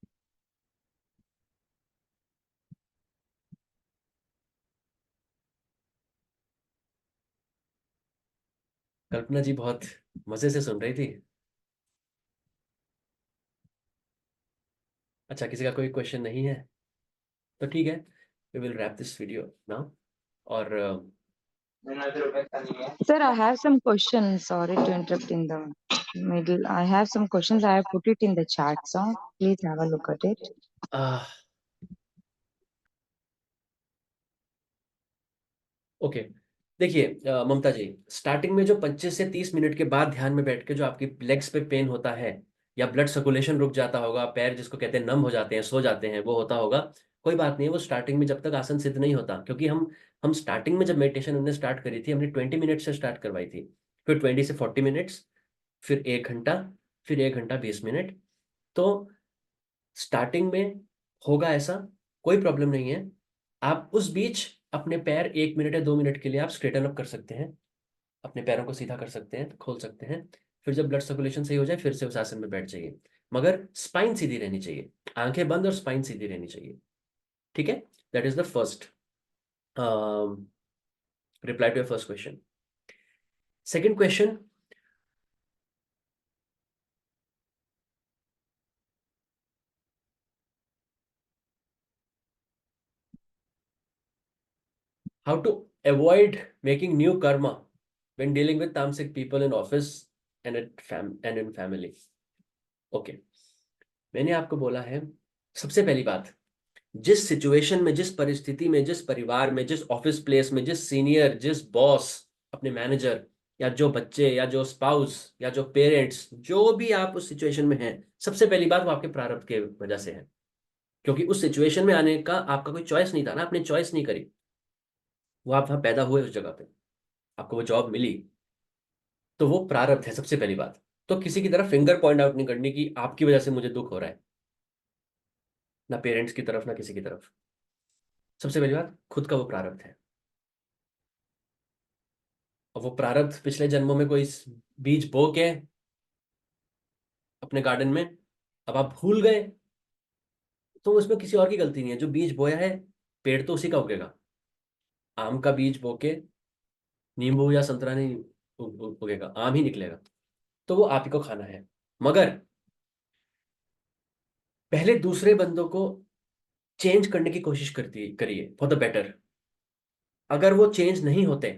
कल्पना जी बहुत मजे से सुन रही थी। अच्छा, किसी का कोई क्वेश्चन नहीं है तो ठीक है, we will wrap this video now. और Sir, I have some questions. Sorry to interrupt in the middle. I have some questions. I have put it in the chat song. Please have a look at it. Okay, देखिए ममता जी, starting में जो 25 से 30 minute के बाद ध्यान में बैठ के जो आपकी लेग्स पे पेन होता है, या ब्लड सर्कुलेशन रुक जाता होगा, पैर जिसको कहते हैं नम हो जाते हैं, सो जाते हैं, वो होता होगा। कोई बात नहीं है, वो स्टार्टिंग में जब तक आसन सिद्ध नहीं होता, क्योंकि हम स्टार्टिंग में जब मेडिटेशन हमने स्टार्ट करी थी, हमने 20 मिनट से स्टार्ट करवाई थी, फिर 20 से 40 मिनट्स, फिर 1 घंटा, फिर 1 घंटा 20 मिनट। तो स्टार्टिंग में होगा ऐसा, कोई प्रॉब्लम नहीं है। आप उस बीच अपने पैर 1 मिनट या 2 मिनट के लिए आप स्ट्रेटन अप कर सकते हैं, अपने पैरों को सीधा कर सकते हैं, खोल सकते हैं। फिर जब ब्लड सर्कुलेशन सही हो जाए, फिर से उस आसन में बैठ जाइए, मगर स्पाइन सीधी रहनी चाहिए, आंखें बंद और स्पाइन सीधी रहनी चाहिए। ठीक है, that is the first reply to your first question. Second question, how to avoid making new karma when dealing with tamasic people in office and in family। Okay, मैंने आपको बोला है, सबसे पहली बात, जिस सिचुएशन में, जिस परिस्थिति में, जिस परिवार में, जिस ऑफिस प्लेस में, जिस सीनियर, जिस बॉस, अपने मैनेजर, या जो बच्चे, या जो स्पाउस, या जो पेरेंट्स, जो भी आप उस सिचुएशन में हैं, सबसे पहली बात वो आपके प्रारब्ध के वजह से है। क्योंकि उस सिचुएशन में आने का आपका कोई चॉइस नहीं था ना, आपने चॉइस नहीं करी, वो आप वहां पैदा हुए उस जगह पे, आपको वो जॉब मिली, तो वो प्रारब्ध है सबसे पहली बात। तो किसी की तरफ फिंगर पॉइंट आउट नहीं करनी कि आपकी वजह से मुझे दुख हो रहा है, ना पेरेंट्स की तरफ, ना किसी की तरफ। सबसे पहली बात, खुद का वो प्रारब्ध है। और वो प्रारब्ध पिछले जन्मों में कोई बीज बो के अपने गार्डन में, अब आप भूल गए, तो उसमें किसी और की गलती नहीं है। जो बीज बोया है, पेड़ तो उसी का उगेगा। आम का बीज बो के नींबू या संतरा नहीं उगेगा, आम ही निकलेगा। तो वो आप ही को खाना है। मगर पहले दूसरे बंदों को चेंज करने की कोशिश करती करिए फॉर द बेटर। अगर वो चेंज नहीं होते,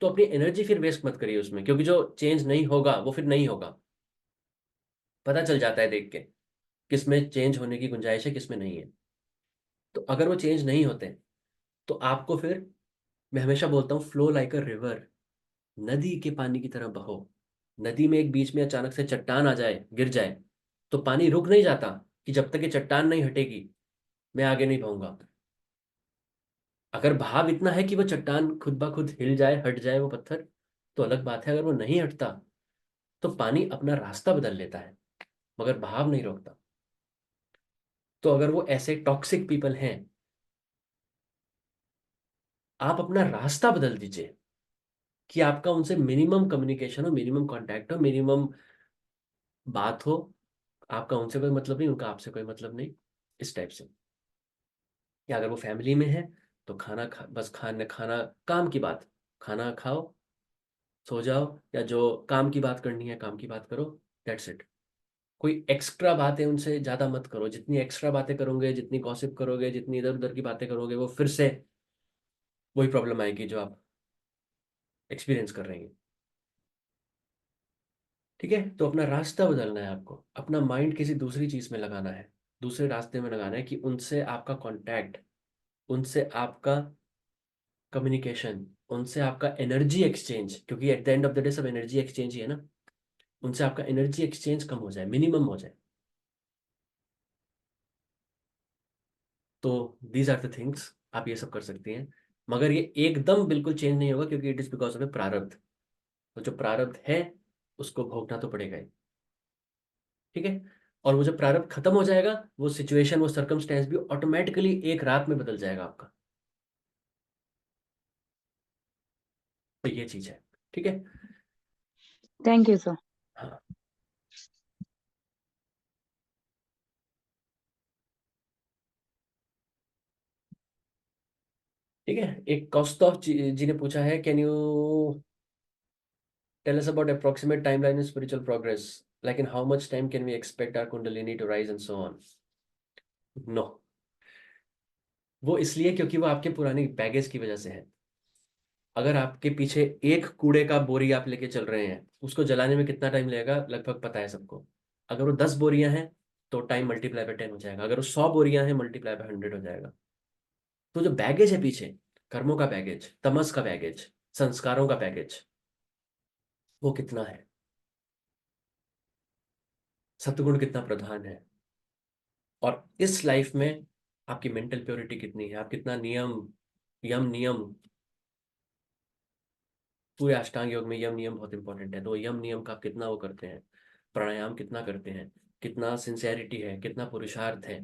तो अपनी एनर्जी फिर वेस्ट मत करिए उसमें, क्योंकि जो चेंज नहीं होगा वो फिर नहीं होगा। पता चल जाता है देख के, किसमें चेंज होने की गुंजाइश है, किसमें नहीं है। तो अगर वो चेंज नहीं होते, तो आपको फिर, मैं हमेशा बोलता हूँ, फ्लो लाइक अ रिवर, नदी के पानी की तरह बहो। नदी में एक बीच में अचानक से चट्टान आ जाए, गिर जाए, तो पानी रुक नहीं जाता कि जब तक ये चट्टान नहीं हटेगी मैं आगे नहीं बहूंगा। अगर भाव इतना है कि वो चट्टान खुद ब खुद हिल जाए, हट जाए वो पत्थर, तो अलग बात है। अगर वो नहीं हटता, तो पानी अपना रास्ता बदल लेता है, मगर भाव नहीं रोकता। तो अगर वो ऐसे टॉक्सिक पीपल हैं, आप अपना रास्ता बदल दीजिए, कि आपका उनसे मिनिमम कम्युनिकेशन हो, मिनिमम कांटेक्ट हो, मिनिमम बात हो। आपका उनसे कोई मतलब नहीं, उनका आपसे कोई मतलब नहीं, इस टाइप से। या अगर वो फैमिली में है, तो बस खाना खाना, काम की बात, खाना खाओ, सो जाओ, या जो काम की बात करनी है काम की बात करो, दैट्स इट। कोई एक्स्ट्रा बातें उनसे ज़्यादा मत करो। जितनी एक्स्ट्रा बातें करोगे, जितनी गॉसिप करोगे, जितनी इधर उधर की बातें करोगे, वो फिर से वही प्रॉब्लम आएगी जो आप एक्सपीरियंस कर रही हैं। ठीक है, तो अपना रास्ता बदलना है आपको, अपना माइंड किसी दूसरी चीज़ में लगाना है, दूसरे रास्ते में लगाना है, कि उनसे आपका कांटेक्ट, उनसे आपका कम्युनिकेशन, उनसे आपका एनर्जी एक्सचेंज, क्योंकि at the end of the day सब एनर्जी एक्सचेंज ही है ना, उनसे आपका एनर्जी एक्सचेंज कम हो जाए, मिनिमम हो जाए। तो दीज आर द थिंग्स, आप ये सब कर सकती हैं। मगर ये एकदम बिल्कुल चेंज नहीं होगा, क्योंकि इट इज बिकॉज ऑफ ए प्रारब्ध। तो जो प्रारब्ध है, उसको भोगना तो पड़ेगा ही। ठीक है, और वो जब प्रारब्ध खत्म हो जाएगा, वो सिचुएशन, वो सर्कमस्टेंस भी ऑटोमेटिकली एक रात में बदल जाएगा आपका। तो ये चीज है। ठीक है। Thank you, sir. हाँ, ठीक है। एक कौस्तुभ जी ने पूछा है, can you tell us about approximate timeline in spiritual progress, like in how much time can we expect our kundalini to rise and so on. No, वो इसलिए क्योंकि वो आपके पुरानी बैगेज की वजह से है। अगर आपके पीछे एक कूड़े का बोरी आप लेके चल रहे हैं, उसको जलाने में कितना टाइम लगेगा लगभग पता है सबको। अगर वो 10 बोरियां हैं तो टाइम मल्टीप्लाई बाय 10 हो जाएगा, अगर वो 100 बोरियां हैं मल्टीप्लाई बाय 100 हो जाएगा। तो जो बैगेज है पीछे, कर्मों का बैगेज, तमस का बैगेज, संस्कारों का बैगेज, वो कितना है, सत्वगुण कितना प्रधान है, और इस लाइफ में आपकी मेंटल प्योरिटी कितनी है, आप कितना नियम, यम नियम, पूरे अष्टांग योग में यम नियम बहुत इंपॉर्टेंट है, तो यम नियम का आप कितना वो करते हैं, प्राणायाम कितना करते हैं, कितना सिंसेरिटी है, कितना पुरुषार्थ है।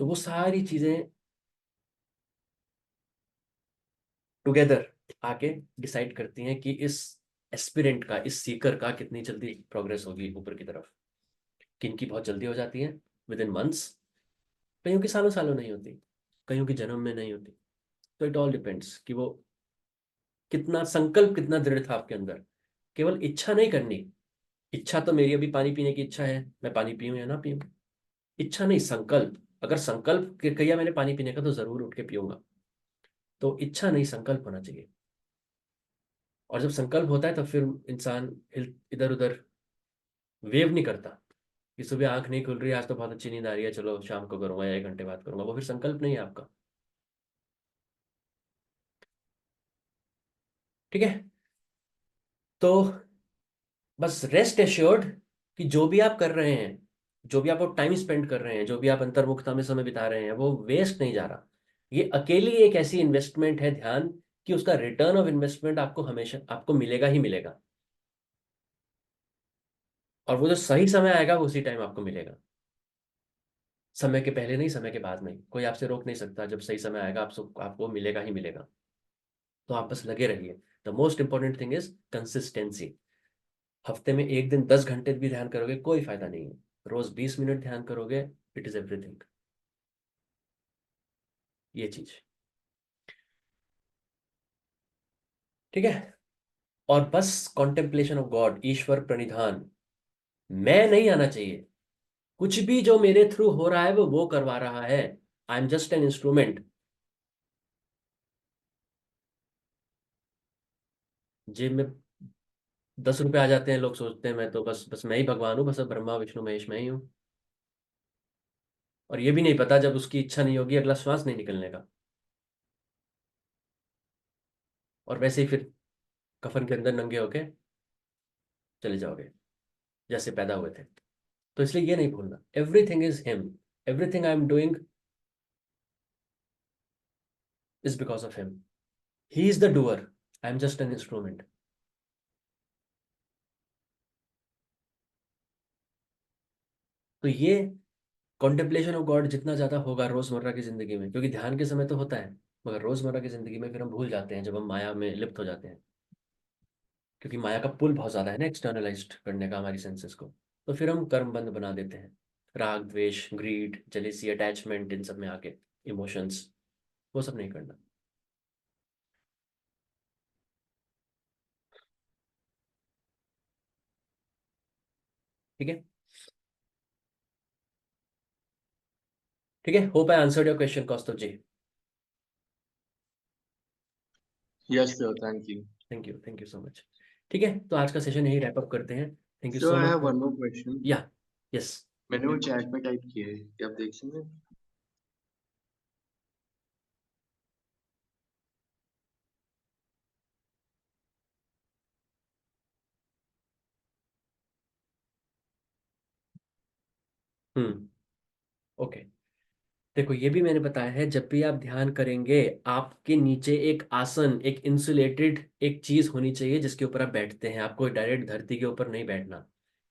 तो वो सारी चीजें टुगेदर आके डिसाइड करती हैं कि इस एस्पिरेंट का, इस सीकर का कितनी जल्दी प्रोग्रेस होगी ऊपर की तरफ। किन की बहुत जल्दी हो जाती है, विद इन मंथ्स, कईयों की सालों सालों नहीं होती, कईयों की जन्म में नहीं होती। तो इट ऑल डिपेंड्स कि वो कितना संकल्प, कितना दृढ़ था आपके अंदर। केवल इच्छा नहीं करनी, इच्छा तो मेरी अभी पानी पीने की इच्छा है, मैं पानी पीऊं या ना पीऊं, इच्छा नहीं, संकल्प। अगर संकल्प किया मैंने पानी पीने का तो जरूर उठ के पीऊंगा। तो इच्छा नहीं, संकल्प होना चाहिए। और जब संकल्प होता है तो फिर इंसान इधर उधर वेव नहीं करता कि सुबह आंख नहीं खुल रही, आज तो बहुत अच्छी नींद आ रही है, चलो शाम को करूंगा या 1 घंटे बाद करूंगा, वो फिर संकल्प नहीं है आपका। ठीक है। तो बस रेस्ट एश्योर्ड कि जो भी आप कर रहे हैं, जो भी आप टाइम स्पेंड कर रहे हैं, जो भी आप अंतर्मुखता में समय बिता रहे हैं, वो वेस्ट नहीं जा रहा। ये अकेली एक ऐसी इन्वेस्टमेंट है ध्यान, कि उसका रिटर्न ऑफ इन्वेस्टमेंट आपको हमेशा आपको मिलेगा ही मिलेगा। और वो जो सही समय आएगा वो उसी टाइम आपको मिलेगा, समय के पहले नहीं, समय के बाद नहीं। कोई आपसे रोक नहीं सकता, जब सही समय आएगा आपको मिलेगा ही मिलेगा। तो आप बस लगे रहिए। The most important thing is consistency. हफ्ते में एक दिन 10 घंटे भी ध्यान करोगे कोई फायदा नहीं है, रोज 20 मिनट ध्यान करोगे, इट इज एवरीथिंग। ये चीज, ठीक है। और बस कॉन्टेम्पलेशन ऑफ गॉड, ईश्वर प्रणिधान, मैं नहीं आना चाहिए। कुछ भी जो मेरे थ्रू हो रहा है वो करवा रहा है, I am just an instrument. जेब में 10 रुपए आ जाते हैं, लोग सोचते हैं मैं तो बस बस मैं ही भगवान हूँ, बस ब्रह्मा विष्णु महेश मैं ही हूँ। और ये भी नहीं पता जब उसकी इच्छा नहीं होगी अगला श्वास नहीं निकलने का, और वैसे ही फिर कफन के अंदर नंगे होके चले जाओगे जैसे पैदा हुए थे। तो इसलिए ये नहीं भूलना, everything is him, everything I am doing is because of him, he is the doer, I am just an instrument. तो ये कॉन्टेम्पलेशन ऑफ गॉड जितना ज्यादा होगा रोजमर्रा की जिंदगी में, क्योंकि ध्यान के समय तो होता है, मगर रोजमर्रा की जिंदगी में फिर हम भूल जाते हैं जब हम माया में लिप्त हो जाते हैं, क्योंकि माया का पुल बहुत ज्यादा है ना एक्सटर्नलाइज्ड करने का हमारी सेंसेस को। तो फिर हम कर्म बंद बना देते हैं, राग द्वेष ग्रीड जेलेसी अटैचमेंट इन सब में आके, इमोशंस, वो सब नहीं करना। ठीक है। ठीक है, hope I answered your question Kaustubh ji. Yes, sir. Thank you. Thank you so much. ठीक है, तो आज का सेशन यही रैप अप करते हैं। Thank you Sir, so I much have for, one more question. या, यस। मैंने वो चैट में टाइप किया है, क्या आप देख सकते हैं? ओके। देखो, ये भी मैंने बताया है, जब भी आप ध्यान करेंगे आपके नीचे एक आसन, एक इंसुलेटेड एक चीज होनी चाहिए जिसके ऊपर आप बैठते हैं। आपको डायरेक्ट धरती के ऊपर नहीं बैठना,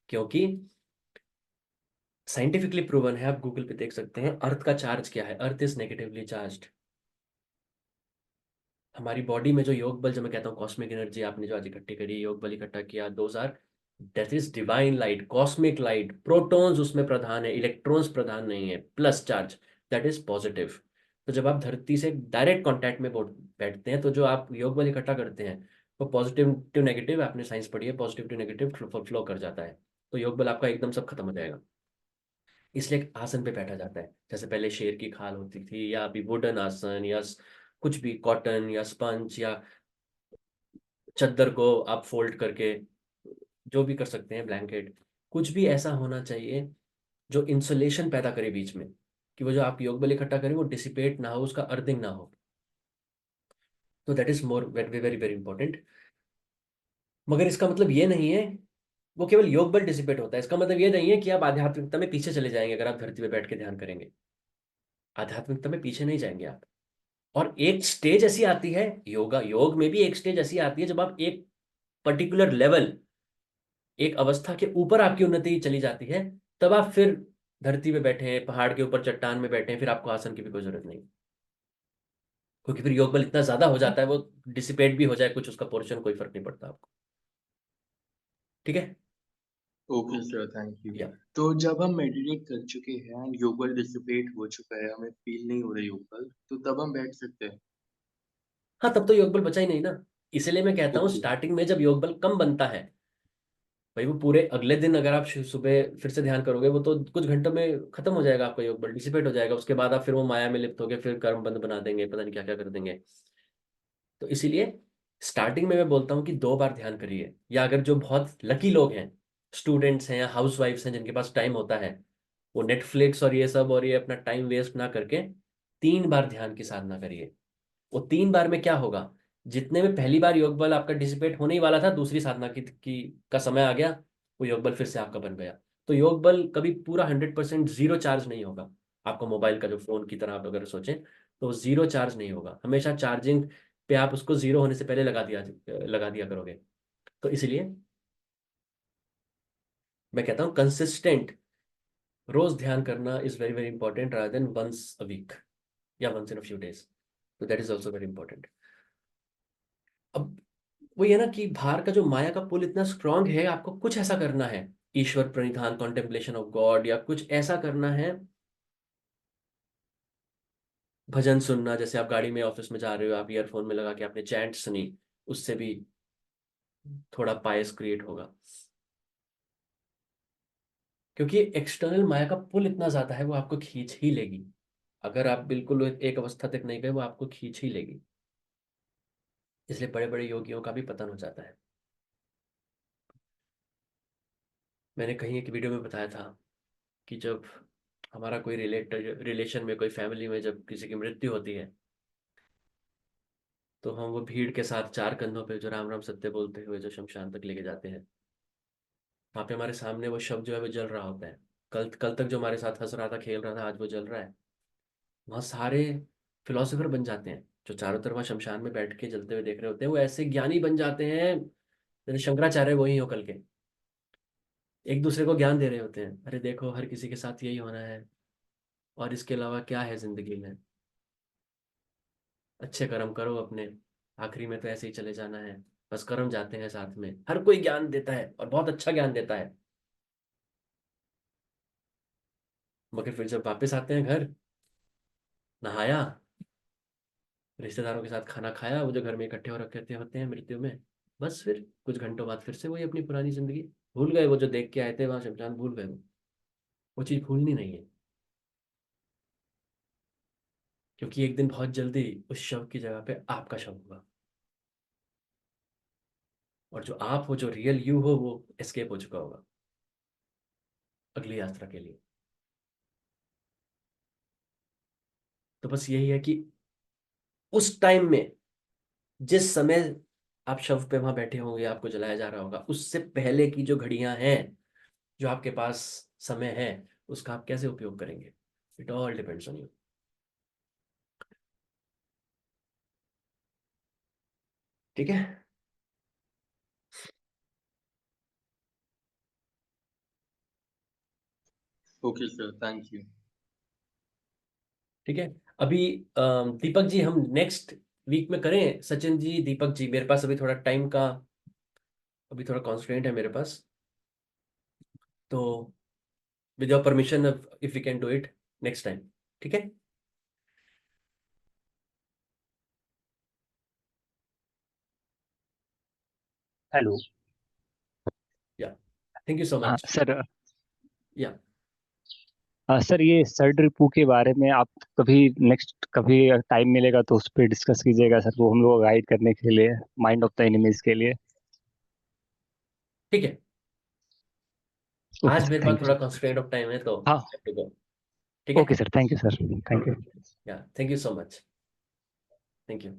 क्योंकि साइंटिफिकली प्रूवन है, आप गूगल पे देख सकते हैं, अर्थ का चार्ज क्या है, अर्थ इज नेगेटिवली चार्ज्ड। हमारी बॉडी में जो योग बल, जो मैं कहता हूँ कॉस्मिक एनर्जी आपने जो आज इकट्ठी करी, योग बल इकट्ठा किया, those are, that is divine light, cosmic light. Protons उसमें प्रधान है, इलेक्ट्रॉन्स प्रधान नहीं है, plus charge, that is positive. तो जब आप धरती से डायरेक्ट कांटेक्ट में बैठते हैं, तो जो आप योग बल इकट्ठा करते हैं वो पॉजिटिव टू नेगेटिव, आपने साइंस पढ़ी है, पॉजिटिव टू नेगेटिव फ्लो कर जाता है। तो योग बल आपका एकदम सब खत्म हो जाएगा। इसलिए एक आसन पे बैठा जाता है, जैसे पहले शेर की खाल होती थी, या अभी वुडन आसन, या कुछ भी कॉटन या स्पंज या चद्दर को आप फोल्ड करके जो भी कर सकते हैं, ब्लैंकेट, कुछ भी ऐसा होना चाहिए जो इंसुलेशन पैदा करे बीच में, कि वो जो आप योग बल इकट्ठा करें वो डिसिपेट ना हो, उसका अर्थिंग ना हो। तो that is more very very very important. मगर इसका मतलब ये नहीं है वो केवल योग बल डिसिपेट होता है, इसका मतलब ये नहीं है कि आप आध्यात्मिकता में पीछे चले जाएंगे अगर आप धरती पे बैठ के ध्यान करेंगे। आध्यात्मिकता में पीछे नहीं जाएंगे आप। और एक स्टेज ऐसी आती है, योग में भी एक स्टेज ऐसी आती है जब आप एक पर्टिकुलर लेवल, एक अवस्था के ऊपर आपकी उन्नति चली जाती है, तब आप फिर धरती पे बैठे हैं, पहाड़ के ऊपर चट्टान में बैठे हैं, फिर आपको आसन की भी कोई जरूरत नहीं, क्योंकि फिर योग बल इतना ज्यादा हो जाता है, वो डिसिपेट भी हो जाए कुछ उसका पोर्शन, कोई फर्क नहीं पड़ता आपको। ठीक है। Okay sir, thank you. या तो जब हम मेडिटेट कर चुके हैं एंड योग बल डिसिपेट हो चुका है, हमें फील नहीं हो रहा योग बल, तो तब हम बैठ सकते हैं? हाँ, तब तो योग बल बचा ही नहीं ना। इसलिए मैं कहता हूँ ओके। स्टार्टिंग में जब योग बल कम बनता है, भाई वो पूरे अगले दिन अगर आप सुबह फिर से ध्यान करोगे, वो तो कुछ घंटों में खत्म हो जाएगा, आपका योग बल डिसिपेट हो जाएगा। उसके बाद आप फिर वो माया में लिप्त होगे, फिर कर्म बंद बना देंगे, पता नहीं क्या क्या कर देंगे। तो इसीलिए स्टार्टिंग में मैं बोलता हूँ कि 2 बार ध्यान करिए, या अगर जो बहुत लकी लोग हैं, स्टूडेंट्स हैं या हाउस वाइफ्स हैं जिनके पास टाइम होता है, वो नेटफ्लिक्स और ये सब और ये अपना टाइम वेस्ट ना करके 3 बार ध्यान की साधना करिए। वो 3 बार में क्या होगा, जितने में पहली बार योग बल आपका डिसिपेट होने ही वाला था, दूसरी साधना की का समय आ गया, वो योग बल फिर से आपका बन गया। तो योग बल कभी पूरा 100% जीरो चार्ज नहीं होगा। आपका मोबाइल का जो फोन की तरह आप अगर सोचें, तो वो जीरो चार्ज नहीं होगा, हमेशा चार्जिंग पे आप उसको जीरो होने से पहले लगा दिया करोगे। तो इसलिए मैं कहता हूँ कंसिस्टेंट रोज ध्यान करना is very very important, rather than once a week या once in a few days. तो that is also very important. अब वो ये ना कि बाहर का जो माया का पुल इतना स्ट्रांग है, आपको कुछ ऐसा करना है, ईश्वर प्रणिधान, कॉन्टेम्पलेशन ऑफ गॉड, या कुछ ऐसा करना है, भजन सुनना, जैसे आप गाड़ी में ऑफिस में जा रहे हो, आप ईयरफोन में लगा के आपने चैंट सुनी, उससे भी थोड़ा पायस क्रिएट होगा। क्योंकि एक्सटर्नल माया का पुल इतना ज्यादा है, वो आपको खींच ही लेगी। अगर आप बिल्कुल एक अवस्था तक नहीं गए, वो आपको खींच ही लेगी। इसलिए बड़े बड़े योगियों का भी पतन हो जाता है। मैंने कहीं एक वीडियो में बताया था कि जब हमारा कोई रिलेशन में, कोई फैमिली में जब किसी की मृत्यु होती है, तो हम वो भीड़ के साथ 4 कंधों पे जो राम राम सत्य बोलते हुए जो शमशान तक लेके जाते हैं, वहाँ पे हमारे सामने वो शव जो है वो जल रहा होता है। कल कल तक जो हमारे साथ हंस रहा था, खेल रहा था, आज वो जल रहा है। वहाँ सारे फिलोसोफर बन जाते हैं, जो चारों तरफ वहाँ शमशान में बैठ के जलते हुए देख रहे होते हैं, वो ऐसे ज्ञानी बन जाते हैं जैसे शंकराचार्य वही हो कल के। एक दूसरे को ज्ञान दे रहे होते हैं, अरे देखो हर किसी के साथ यही होना है, और इसके अलावा क्या है जिंदगी में, अच्छे कर्म करो अपने, आखिरी में तो ऐसे ही चले जाना है, बस कर्म जाते हैं साथ में। हर कोई ज्ञान देता है और बहुत अच्छा ज्ञान देता है। मगर फिर जब वापस आते हैं घर, नहाया, रिश्तेदारों के साथ खाना खाया, वो जो घर में इकट्ठे हो रखे होते हैं मृत्यु में, बस फिर कुछ घंटों बाद फिर से वही अपनी पुरानी जिंदगी। भूल गए वो जो देख के आए थे वहां शमशान, भूल गए वो चीज भूलनी नहीं है। क्योंकि एक दिन बहुत जल्दी उस शव की जगह पे आपका शव होगा, और जो आप हो, जो रियल यू हो, वो एस्केप हो चुका होगा अगली यात्रा के लिए। तो बस यही है कि उस टाइम में, जिस समय आप शव पे वहां बैठे होंगे, आपको जलाया जा रहा होगा, उससे पहले की जो घड़ियां हैं, जो आपके पास समय है, उसका आप कैसे उपयोग करेंगे, it all depends on you. ठीक है। Okay sir, thank you. ठीक है। अभी दीपक जी, हम नेक्स्ट वीक में करें सचिन जी, दीपक जी? मेरे पास अभी थोड़ा टाइम का, अभी थोड़ा कॉन्स्ट्रेंट है मेरे पास, तो with your permission if you can do it next time, ठीक है? हेलो। या, थैंक यू सो हाँ मच। सर। या, सर ये सर्ड रिपू के बारे में आप कभी नेक्स्ट कभी टाइम मिलेगा तो उस पर डिस्कस कीजिएगा सर, वो हम लोग गाइड करने के लिए, माइंड ऑफ द एनिमीज के लिए। ठीक है। ओके आज सर, मेरे पास थैंक यू थोड़ा सर। कंस्ट्रेंट ऑफ टाइम है, तो हाँ। ठीक है। Okay sir, thank you sir, thank you. Yeah, thank you so much. Thank you.